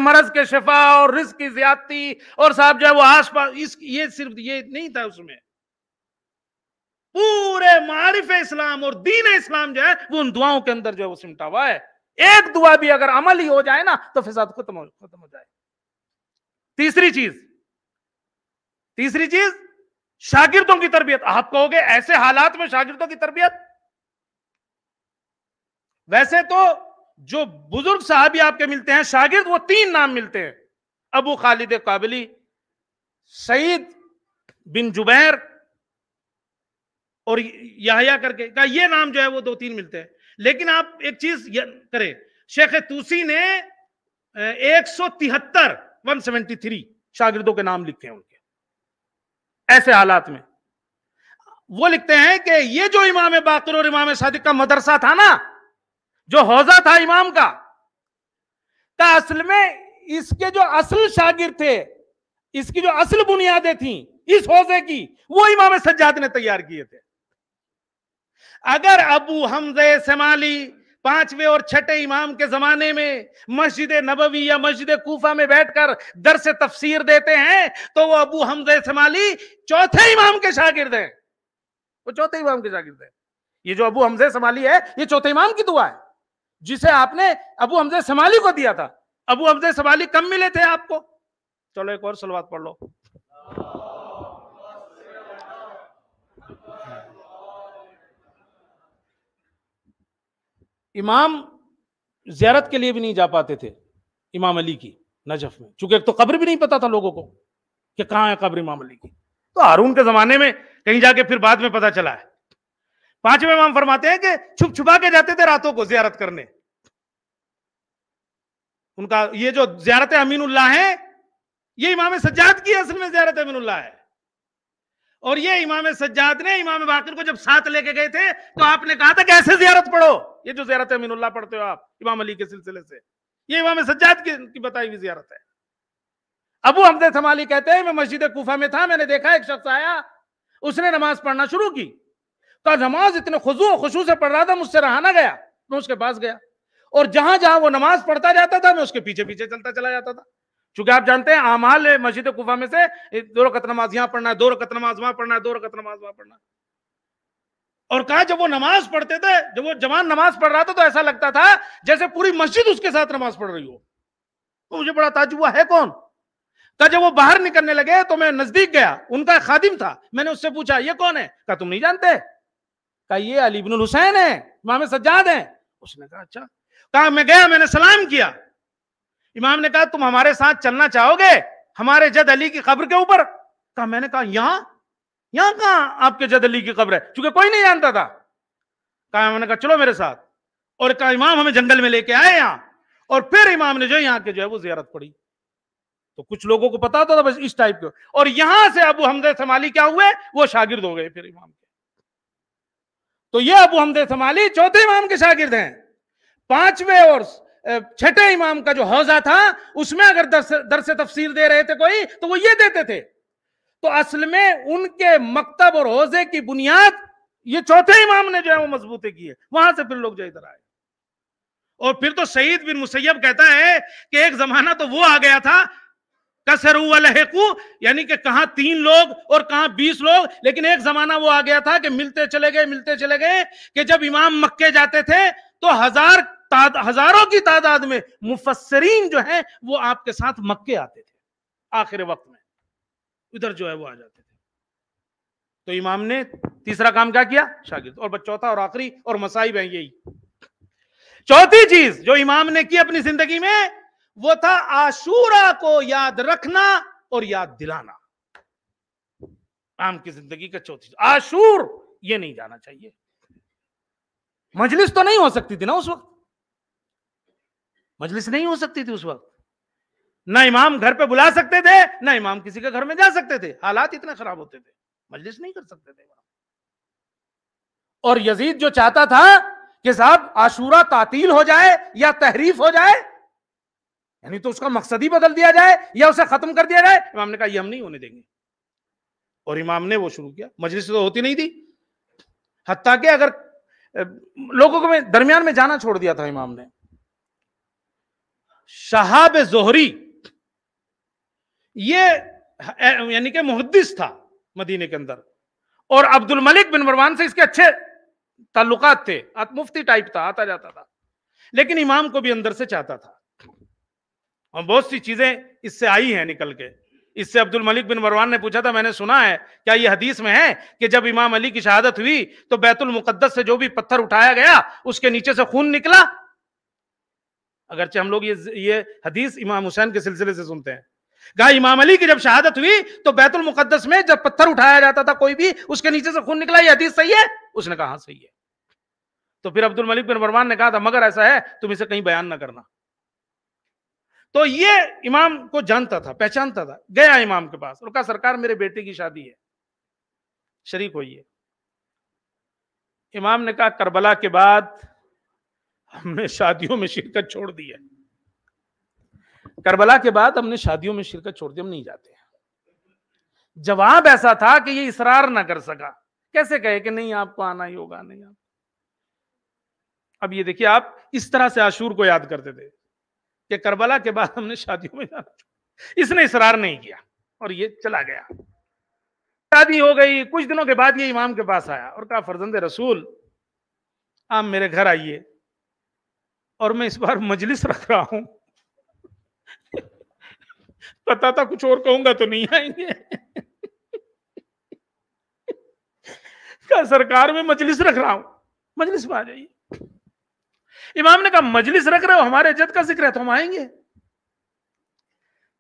مرض کے شفا اور رزق کی زیادتی اور صاحب جو ہے وہ آس پاس، یہ صرف یہ نہیں تھا. اس میں پورے معارف اسلام اور دین اسلام جو ہے وہ ان دعاؤں کے اندر جو ہے وہ سمٹا ہوا ہے. ایک دعا بھی اگر عمل ہی ہو جائے نا تو فساد ختم ہو جائے. تیسری چیز شاگردوں کی تربیت. آپ کہو گے ایسے حالات میں شاگردوں کی تربیت؟ ویسے تو جو بزرگ صحابی آپ کے ملتے ہیں شاگرد، وہ 3 نام ملتے ہیں: ابو خالد قابلی، سعید بن جبیر اور یحییٰ کر کے کا، یہ نام جو ہے وہ 2-3 ملتے ہیں. لیکن آپ ایک چیز کریں، شیخ توسی نے 173 شاگردوں کے نام لکھے ہیں ان کے. ایسے حالات میں وہ لکھتے ہیں کہ یہ جو امام باقر اور امام صادق کا مدرسہ تھا نا، جو حوزہ تھا امام کا اصل میں اس کے جو اصل شاگرد تھے، اس کی جو اصل بنیادیں تھیں اس حوزے کی، وہ امام سجاد نے تیار کیے تھے. اگر ابو حمزہ سمالی 5ویں اور 6ٹھے امام کے زمانے میں مسجد نبوی یا مسجد کوفہ میں بیٹھ کر درس تفسیر دیتے ہیں تو وہ ابو حمزہ سمالی 4تھے امام کے شاگرد ہیں. وہ 4تھے امام کے شاگرد ہیں. یہ جو ابو حمزہ سمالی ہے یہ 4تھے امام کی دعا ہے جسے آپ نے ابو حمزہ سمالی کو دیا تھا. ابو حمزہ سمالی کم ملے تھے آپ کو؟ چلو ایک اور صلوات پڑھ لو. امام زیارت کے لیے بھی نہیں جا پاتے تھے امام علی کی نجف میں، چونکہ ایک تو قبر بھی نہیں پتا تھا لوگوں کو کہ کہاں ہے قبر امام علی کی. تو ہارون کے زمانے میں کہیں جا کے پھر بعد میں پتا چلا ہے. 5ویں امام فرماتے ہیں کہ چھپ چھپا کے جاتے تھے راتوں کو زیارت کرنے. ان کا یہ جو زیارت امین اللہ ہے یہ امام سجاد کی اصل میں زیارت امین اللہ ہے. اور یہ امام سجاد نے امام باقر کو جب ساتھ لے کے گئے تھے تو آپ نے کہا تھا کہ ایسے زیارت پڑھو. یہ جو زیارت امین اللہ پڑھتے ہو آپ امام علی کے سلسلے سے, یہ امام سجاد کی بتائی ہوئی زیارت ہے. ابو حمزہ ثمالی کہتے ہیں میں مسجد کوفہ میں تھا, میں نے دیکھا ایک شخص آیا, اس نے نماز پڑھنا شروع کی, کہا نماز اتنے خضوع و خشوع سے پڑھ رہا تھا مجھ سے رہا نہ گیا. میں اس کے پاس گیا اور جہاں جہاں وہ نماز پڑھتا جاتا تھا میں اس کے پیچھے پیچھے چلتا چلا جاتا تھا. چونکہ آپ جانتے ہیں اعمال مسجد کوفہ میں سے 2 رکعت نماز یہاں پڑھنا ہے, 2 رکعت نماز وہاں پڑھنا ہے, 2 رکعت نماز وہاں پڑھنا. اور کہا جب وہ نماز پڑھتے تھے, جب وہ جوان نماز پڑھ رہا تھا تو ایسا لگتا تھا جیسے پوری مسجد اس کے ساتھ نماز پڑھ رہی ہو. تو مجھے بڑا تعجب ہوا, ہے کون؟ کہا جب وہ باہر نکلنے لگے تو میں نزدیک گیا, ان کا خادم تھا, میں نے اس سے پوچھا یہ کون ہے؟ کہا تم نہیں جانتے؟ کہا یہ علی بن الحسین ہے, امام سجاد ہیں. اس نے کہا اچھا. کہا میں گیا, میں نے سلام کیا. امام نے کہا تم ہمارے ساتھ چلنا چاہو گے ہمارے جد علی کی قبر کے اوپر؟ کہا میں نے کہا یہاں کہاں آپ کے جد علی کی قبر ہے, چونکہ کوئی نہیں جانتا تھا. کہا میں نے کہا چلو میرے ساتھ, اور کہا امام ہمیں جنگل میں لے کے آئے یہاں, اور پھر امام نے جو یہاں کے جو ہے وہ زیارت پڑھی. تو کچھ لوگوں کو پتا تھا بس اس ٹائپ کے, اور یہاں سے ابو حمزہ ثمالی کیا ہوئے, وہ شاگرد ہو گئے پھر امام کے. تو یہ ابو حمزہ ثمالی چوتھے امام کے شاگرد ہیں. 5ویں اور 6ٹھے امام کا جو حوضہ تھا اس میں اگر درس تفسیر دے رہے تھے کوئی تو وہ یہ دیتے تھے. تو اصل میں ان کے مکتب اور حوضے کی بنیاد یہ چوتھے امام نے جو ہے وہ مضبوطی کی ہے. وہاں سے پھر لوگ جو ادھر آئے. اور پھر تو سعید بن مسیب کہتا ہے کہ ایک زمانہ تو وہ آ گیا تھا کسرو ولحقو, یعنی کہ کہاں 3 لوگ اور کہاں 20 لوگ, لیکن ایک زمانہ وہ آ گیا تھا کہ ملتے چلے گئے کہ جب امام مکے جاتے تھے تو ہزاروں کی تعداد میں مفسرین جو ہیں وہ آپ کے ساتھ مکے آتے تھے آخر وقت میں, ادھر جو ہے وہ آ جاتے تھے. تو امام نے تیسرا کام کیا کیا؟ شاگرد. اور چوتھا اور آخری اور مصائب ہیں یہی. چوتھی چیز جو امام نے کی اپنی زندگی میں وہ تھا عاشورہ کو یاد رکھنا اور یاد دلانا. امام کی زندگی کا چوتھی, عاشور یہ نہیں جانا چاہیے. مجلس تو نہیں ہو سکتی تھی نا اس وقت, مجلس نہیں ہو سکتی تھی اس وقت, نہ امام گھر پہ بلا سکتے تھے نہ امام کسی کے گھر میں جا سکتے تھے, حالات اتنے خراب ہوتے تھے, مجلس نہیں کر سکتے تھے. اور یزید جو چاہتا تھا کہ صاحب عاشورہ تعطیل ہو جائے یا تحریف ہو جائے, یعنی تو اس کا مقصد ہی بدل دیا جائے یا اسے ختم کر دیا جائے, امام نے کہا یہ ہم نہیں ہونے دیں گے. اور امام نے وہ شروع کیا. مجلس تو ہوتی نہیں تھی, حتیٰ کہ اگر لوگوں کو درمیان میں جانا چھوڑ دیا تھا امام نے. شہاب زہری یہ یعنی کہ محدث تھا مدینے کے اندر, اور عبد الملک بن مروان سے اس کے اچھے تعلقات تھے, مفتی ٹائپ تھا, آتا جاتا تھا, لیکن امام کو بھی اندر سے چاہتا تھا. اور بہت سی چیزیں اس سے آئی ہیں نکل کے. اس سے عبد الملک بن مروان نے پوچھا تھا میں نے سنا ہے کیا یہ حدیث میں ہے کہ جب امام علی کی شہادت ہوئی تو بیت المقدس سے جو بھی پتھر اٹھایا گیا اس کے نیچے سے خون نکلا؟ اگرچہ ہم لوگ یہ حدیث امام حسین کے سلسلے سے سنتے ہیں. کہا امام علی کی جب شہادت ہوئی تو بیت المقدس میں جب پتھر اٹھایا جاتا تھا کوئی بھی اس کے نیچے سے خون نکلا, یہ حدیث صحیح ہے؟ اس نے کہا ہاں صحیح ہے. تو پھر عبد الملک بن مروان نے کہا تھا مگر ایسا ہے تم اسے کہیں بیان نہ کرنا. تو یہ امام کو جانتا تھا, پہچانتا تھا. گیا امام کے پاس اور کہا سرکار میرے بیٹے کی شادی ہے, شریک ہوئیے. امام نے کہا کربلا کے بعد ہم نے شادیوں میں شرکت چھوڑ دی ہے. کربلا کے بعد ہم نے شادیوں میں شرکت چھوڑ دی, ہم نہیں جاتے. جواب ایسا تھا کہ یہ اصرار نہ کر سکا. کیسے کہے کہ نہیں آپ کو آنا ہی ہوگا, نہیں آپ. اب یہ دیکھیے آپ اس طرح سے عاشور کو یاد کرتے تھے کہ کربلا کے بعد ہم نے شادیوں میں جانا. اس نے اصرار نہیں کیا اور یہ چلا گیا. شادی ہو گئی, کچھ دنوں کے بعد یہ امام کے پاس آیا اور کہا فرزند رسول آپ میرے گھر آئیے اور میں اس بار مجلس رکھ رہا ہوں. پتا تھا کچھ اور کہوں گا تو نہیں آئیں گے. کہا سرکار میں مجلس رکھ رہا ہوں, مجلس میں آ جائیے. امام نے کہا مجلس رکھ رہے ہو, ہمارے جد کا ذکر ہے تو ہم آئیں گے.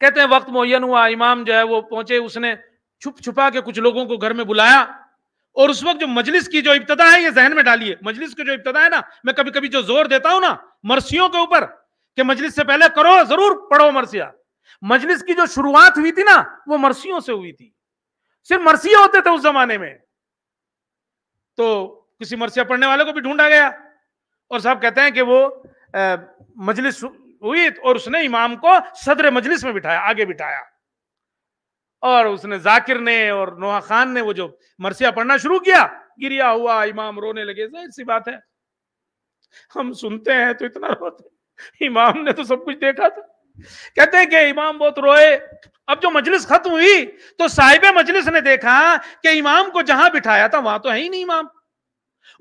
کہتے ہیں وقت معین ہوا, امام جو ہے وہ پہنچے, اس نے چھپ چھپا کے کچھ لوگوں کو گھر میں بلایا. اور اس وقت جو مجلس کی جو ابتدا ہے یہ ذہن میں ڈالیے, مجلس کی جو ابتدا ہے نا, میں کبھی کبھی جو زور دیتا ہوں نا مرثیوں کے اوپر کہ مجلس سے پہلے کرو ضرور پڑھو مرثیہ, مجلس کی جو شروعات ہوئی تھی نا وہ مرثیوں سے ہوئی تھی، صرف مرثیے ہوتے تھے اس زمانے میں. تو کسی مرثیہ پڑھنے والے کو بھی ڈھونڈا گیا اور صاحب کہتے ہیں کہ وہ مجلس ہوئی اور اس نے امام کو صدر مجلس میں بٹھایا، آگے بٹھایا، اور اس نے ذاکر نے اور نوحہ خان نے وہ جو مرثیہ پڑھنا شروع کیا، گریا ہوا، امام رونے لگے. ظاہر سی بات ہے ہم سنتے ہیں تو اتنا روتے، امام نے تو سب کچھ دیکھا تھا. کہتے ہیں کہ امام بہت روئے. اب جو مجلس ختم ہوئی تو صاحب مجلس نے دیکھا کہ امام کو جہاں بٹھایا تھا وہاں تو ہے ہی نہیں امام.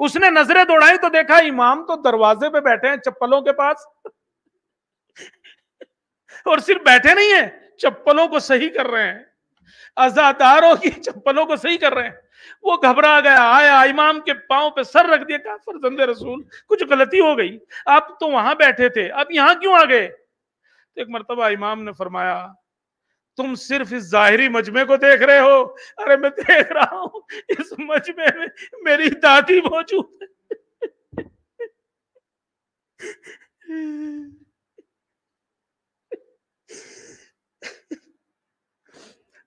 اس نے نظریں دوڑائی تو دیکھا امام تو دروازے پہ بیٹھے ہیں چپلوں کے پاس، اور صرف بیٹھے نہیں ہیں، چپلوں کو صحیح کر رہے ہیں، عزاداروں کی چپلوں کو صحیح کر رہے ہیں. وہ گھبرا گیا، آیا امام کے پاؤں پہ سر رکھ دیا، کہا فرزند رسول کچھ غلطی ہو گئی، آپ تو وہاں بیٹھے تھے اب یہاں کیوں آ گئے؟ تو ایک مرتبہ امام نے فرمایا تم صرف اس ظاہری مجمع کو دیکھ رہے ہو، ارے میں دیکھ رہا ہوں اس مجمع میں میری دادی موجود ہے.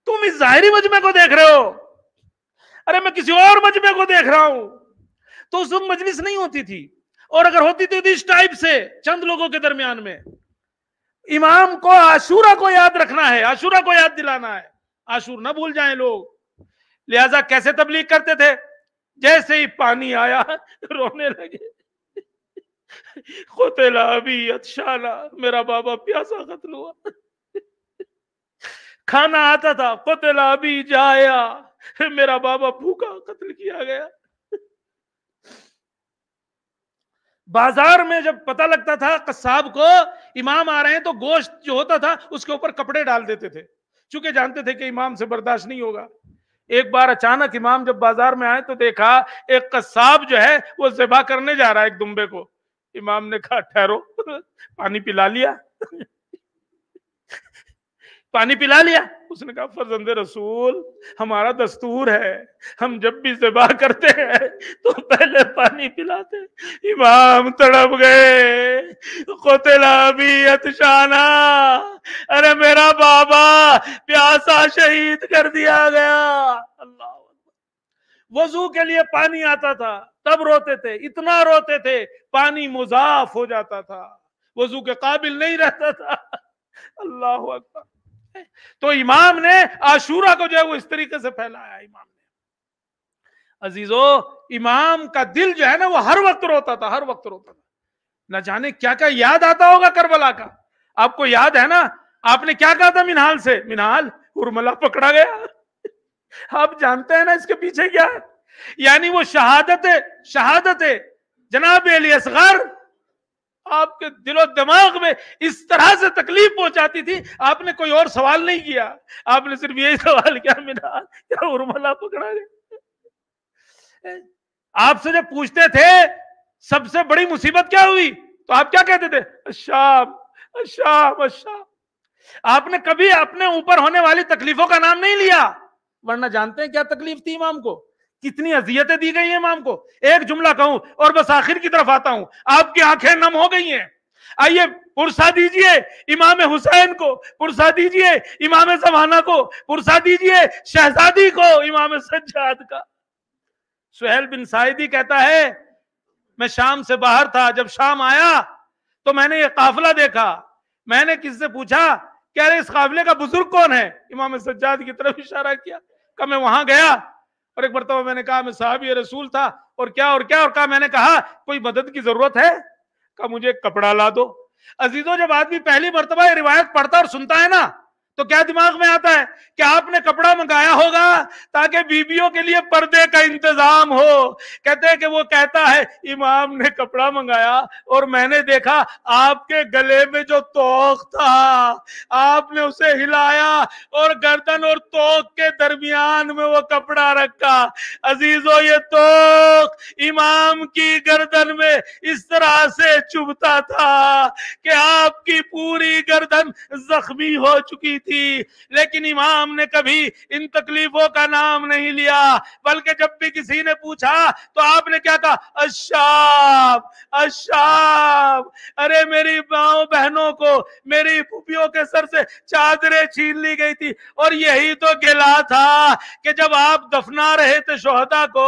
تم اس ظاہری مجمع کو دیکھ رہے ہو، ارے میں کسی اور مجمع کو دیکھ رہا ہوں. تو اس وقت مجلس نہیں ہوتی تھی، اور اگر ہوتی تھی اس ٹائپ سے چند لوگوں کے درمیان میں. امام کو عاشورہ کو یاد رکھنا ہے، عاشورہ کو یاد دلانا ہے، عاشور نہ بھول جائیں لوگ. لہذا کیسے تبلیغ کرتے تھے؟ جیسے ہی پانی آیا رونے لگے، قتل ابی عطشانا، میرا بابا پیاسا قتل ہوا. کھانا آتا تھا، قتل ابی جایا، میرا بابا بھوکا قتل کیا گیا. بازار میں جب پتہ لگتا تھا قصاب کو امام آ رہے ہیں تو گوشت جو ہوتا تھا اس کے اوپر کپڑے ڈال دیتے تھے، چونکہ جانتے تھے کہ امام سے برداشت نہیں ہوگا. ایک بار اچانک امام جب بازار میں آئے تو دیکھا ایک قصاب جو ہے وہ ذبح کرنے جا رہا ہے ایک دمبے کو. امام نے کہا ٹھہرو، پانی پلا لیا، پانی پلا لیا. اس نے کہا فرزند رسول ہمارا دستور ہے ہم جب بھی ذبح کرتے ہیں تو پہلے پانی پلاتے. امام تڑپ گئے، قتل ابی عطشانا، ارے میرا بابا پیاسا شہید کر دیا گیا. اللہ، وضو کے لیے پانی آتا تھا تب روتے تھے، اتنا روتے تھے پانی مضاف ہو جاتا تھا، وضو کے قابل نہیں رہتا تھا. اللہ اکبر. تو امام نے عاشورہ کو جو ہے وہ اس طریقے سے پھیلایا. امام نے، عزیزو، امام کا دل جو ہے نا وہ ہر وقت روتا تھا، ہر وقت روتا تھا. نہ جانے کیا کیا یاد آتا ہوگا کربلا کا. آپ کو یاد ہے نا آپ نے کیا کہا تھا منہال سے؟ منہال ارملہ پکڑا گیا. آپ جانتے ہیں نا اس کے پیچھے کیا ہے؟ یعنی وہ شہادت جناب علی اصغر آپ کے دل و دماغ میں اس طرح سے تکلیف پہنچاتی تھی، آپ نے کوئی اور سوال نہیں کیا، آپ نے صرف یہی سوال کیا منہال کیا ارملہ پکڑا گیا. آپ سے جب پوچھتے تھے سب سے بڑی مصیبت کیا ہوئی تو آپ کیا کہتے تھے؟ الشام الشام الشام. آپ نے کبھی اپنے اوپر ہونے والی تکلیفوں کا نام نہیں لیا، ورنہ جانتے ہیں کیا تکلیف تھی امام کو، کتنی اذیتیں دی گئی ہیں امام کو. ایک جملہ کہوں اور بس آخر کی طرف آتا ہوں، آپ کی آنکھیں نم ہو گئی ہیں. آئیے پرسا دیجئے امام حسین کو، پرسا دیجئے امام زمانہ کو، پرسا دیجئے شہزادی کو امام سجاد کا. سہیل بن ساعدی کہتا ہے میں شام سے باہر تھا، جب شام آیا تو میں نے یہ قافلہ دیکھا، میں نے کس سے پوچھا کہ ارے اس قافلے کا بزرگ کون ہے؟ امام سجاد کی طرف اشارہ کیا. کہ میں وہاں گیا اور ایک مرتبہ میں نے کہا میں صحابی رسول تھا اور کیا اور کیا، اور کہا میں نے کہا کوئی مدد کی ضرورت ہے؟ کہا مجھے ایک کپڑا لا دو. عزیزوں، جب آدمی پہلی مرتبہ یہ روایت پڑھتا اور سنتا ہے نا تو کیا دماغ میں آتا ہے کہ آپ نے کپڑا منگایا ہوگا تاکہ بیویوں کے لیے پردے کا انتظام ہو. کہتے ہیں کہ وہ کہتا ہے امام نے کپڑا منگایا اور میں نے دیکھا آپ کے گلے میں جو توق تھا آپ نے اسے ہلایا اور گردن اور توق کے درمیان میں وہ کپڑا رکھا. عزیزو، یہ توق امام کی گردن میں اس طرح سے چبھتا تھا کہ آپ کی پوری گردن زخمی ہو چکی تھی. تھی، لیکن امام نے کبھی ان تکلیفوں کا نام نہیں لیا، بلکہ جب بھی کسی نے پوچھا تو آپ نے کیا کہا؟ الشام الشام۔ ارے میری ماؤں بہنوں کو، میری پھوپھیوں کے سر سے چادریں چھین لی گئی تھی، اور یہی تو گلا تھا کہ جب آپ دفنا رہے تھے شہداء کو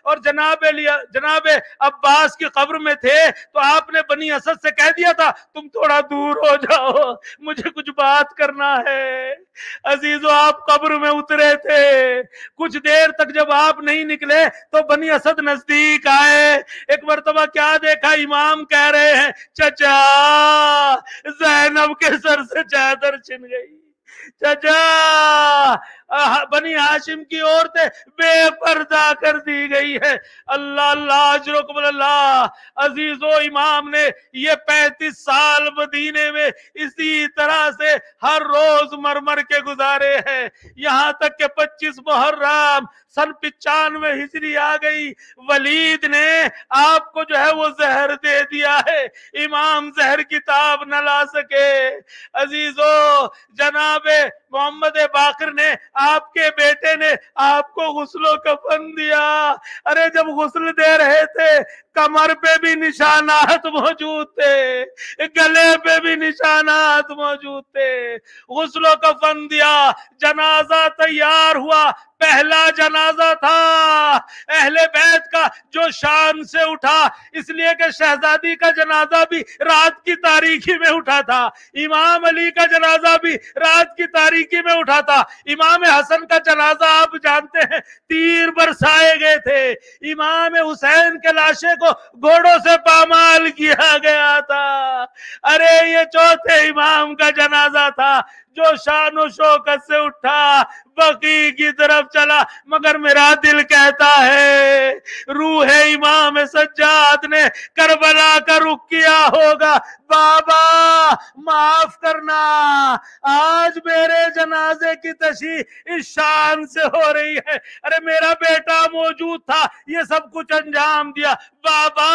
اور جناب عباس کی قبر میں تھے، تو آپ نے بنی اسد سے کہہ دیا تھا تم تھوڑا دور ہو جاؤ، مجھے کچھ بات کرنا ہے۔ عزیزو آپ قبر میں اترے تھے، کچھ دیر تک جب آپ نہیں نکلے تو بنی اسد نزدیک آئے، ایک مرتبہ کیا دیکھا؟ امام کہہ رہے ہیں چچا زینب کے سر سے چادر چھن گئی، چچا بنی ہاشم کی عورتیں بے پردہ کر دی گئی ہے۔ اللہ اللہ اجرکم اللہ۔ عزیزو امام نے یہ 35 سال مدینے میں اسی طرح سے ہر روز مر کے گزارے ہیں، یہاں تک کہ 25 محرم سن 95 ہجری آ گئی، ولید نے آپ کو جو ہے وہ زہر دے دیا ہے، امام زہر کتاب نہ لا سکے۔ عزیزو جناب محمد باقر نے، آپ کے بیٹے نے آپ کو غسل و کفن دیا۔ ارے جب غسل دے رہے تھے کمر پہ بھی نشانات موجود تھے، گلے پہ بھی نشانات موجود تھے، غسل و کفن دیا، جنازہ تیار ہوا، پہلا جنازہ تھا اہل بیت کا جو شان سے اٹھا، اس لیے کہ شہزادی کا جنازہ بھی رات کی تاریکی میں اٹھا تھا، امام علی کا جنازہ بھی رات کی تاریکی میں اٹھا تھا، امام حسن کا جنازہ آپ جانتے ہیں تیر برسائے گئے تھے، امام حسین کے لاشے کو گھوڑوں سے پامال کیا گیا تھا۔ ارے یہ چوتھے امام کا جنازہ تھا جو شان و شوکت سے اٹھا، بقی کی طرف چلا، مگر میرا دل کہتا ہے روح امام سجاد نے کربلا کا رخ کیا ہوگا، بابا معاف کرنا، آج میرے جنازے کی تشییع اس شان سے ہو رہی ہے، ارے میرا بیٹا موجود تھا، یہ سب کچھ انجام دیا، بابا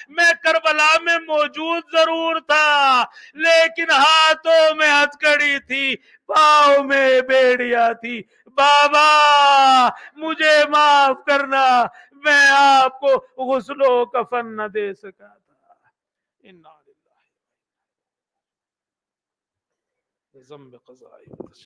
میں کربلا میں موجود ضرور تھا لیکن ہاتھوں میں ہتھکڑی تھی، پاؤں میں بیڑیا تھی، بابا مجھے معاف کرنا، میں آپ کو غسل و کفن نہ دے سکا تھا۔ ذنب قضائی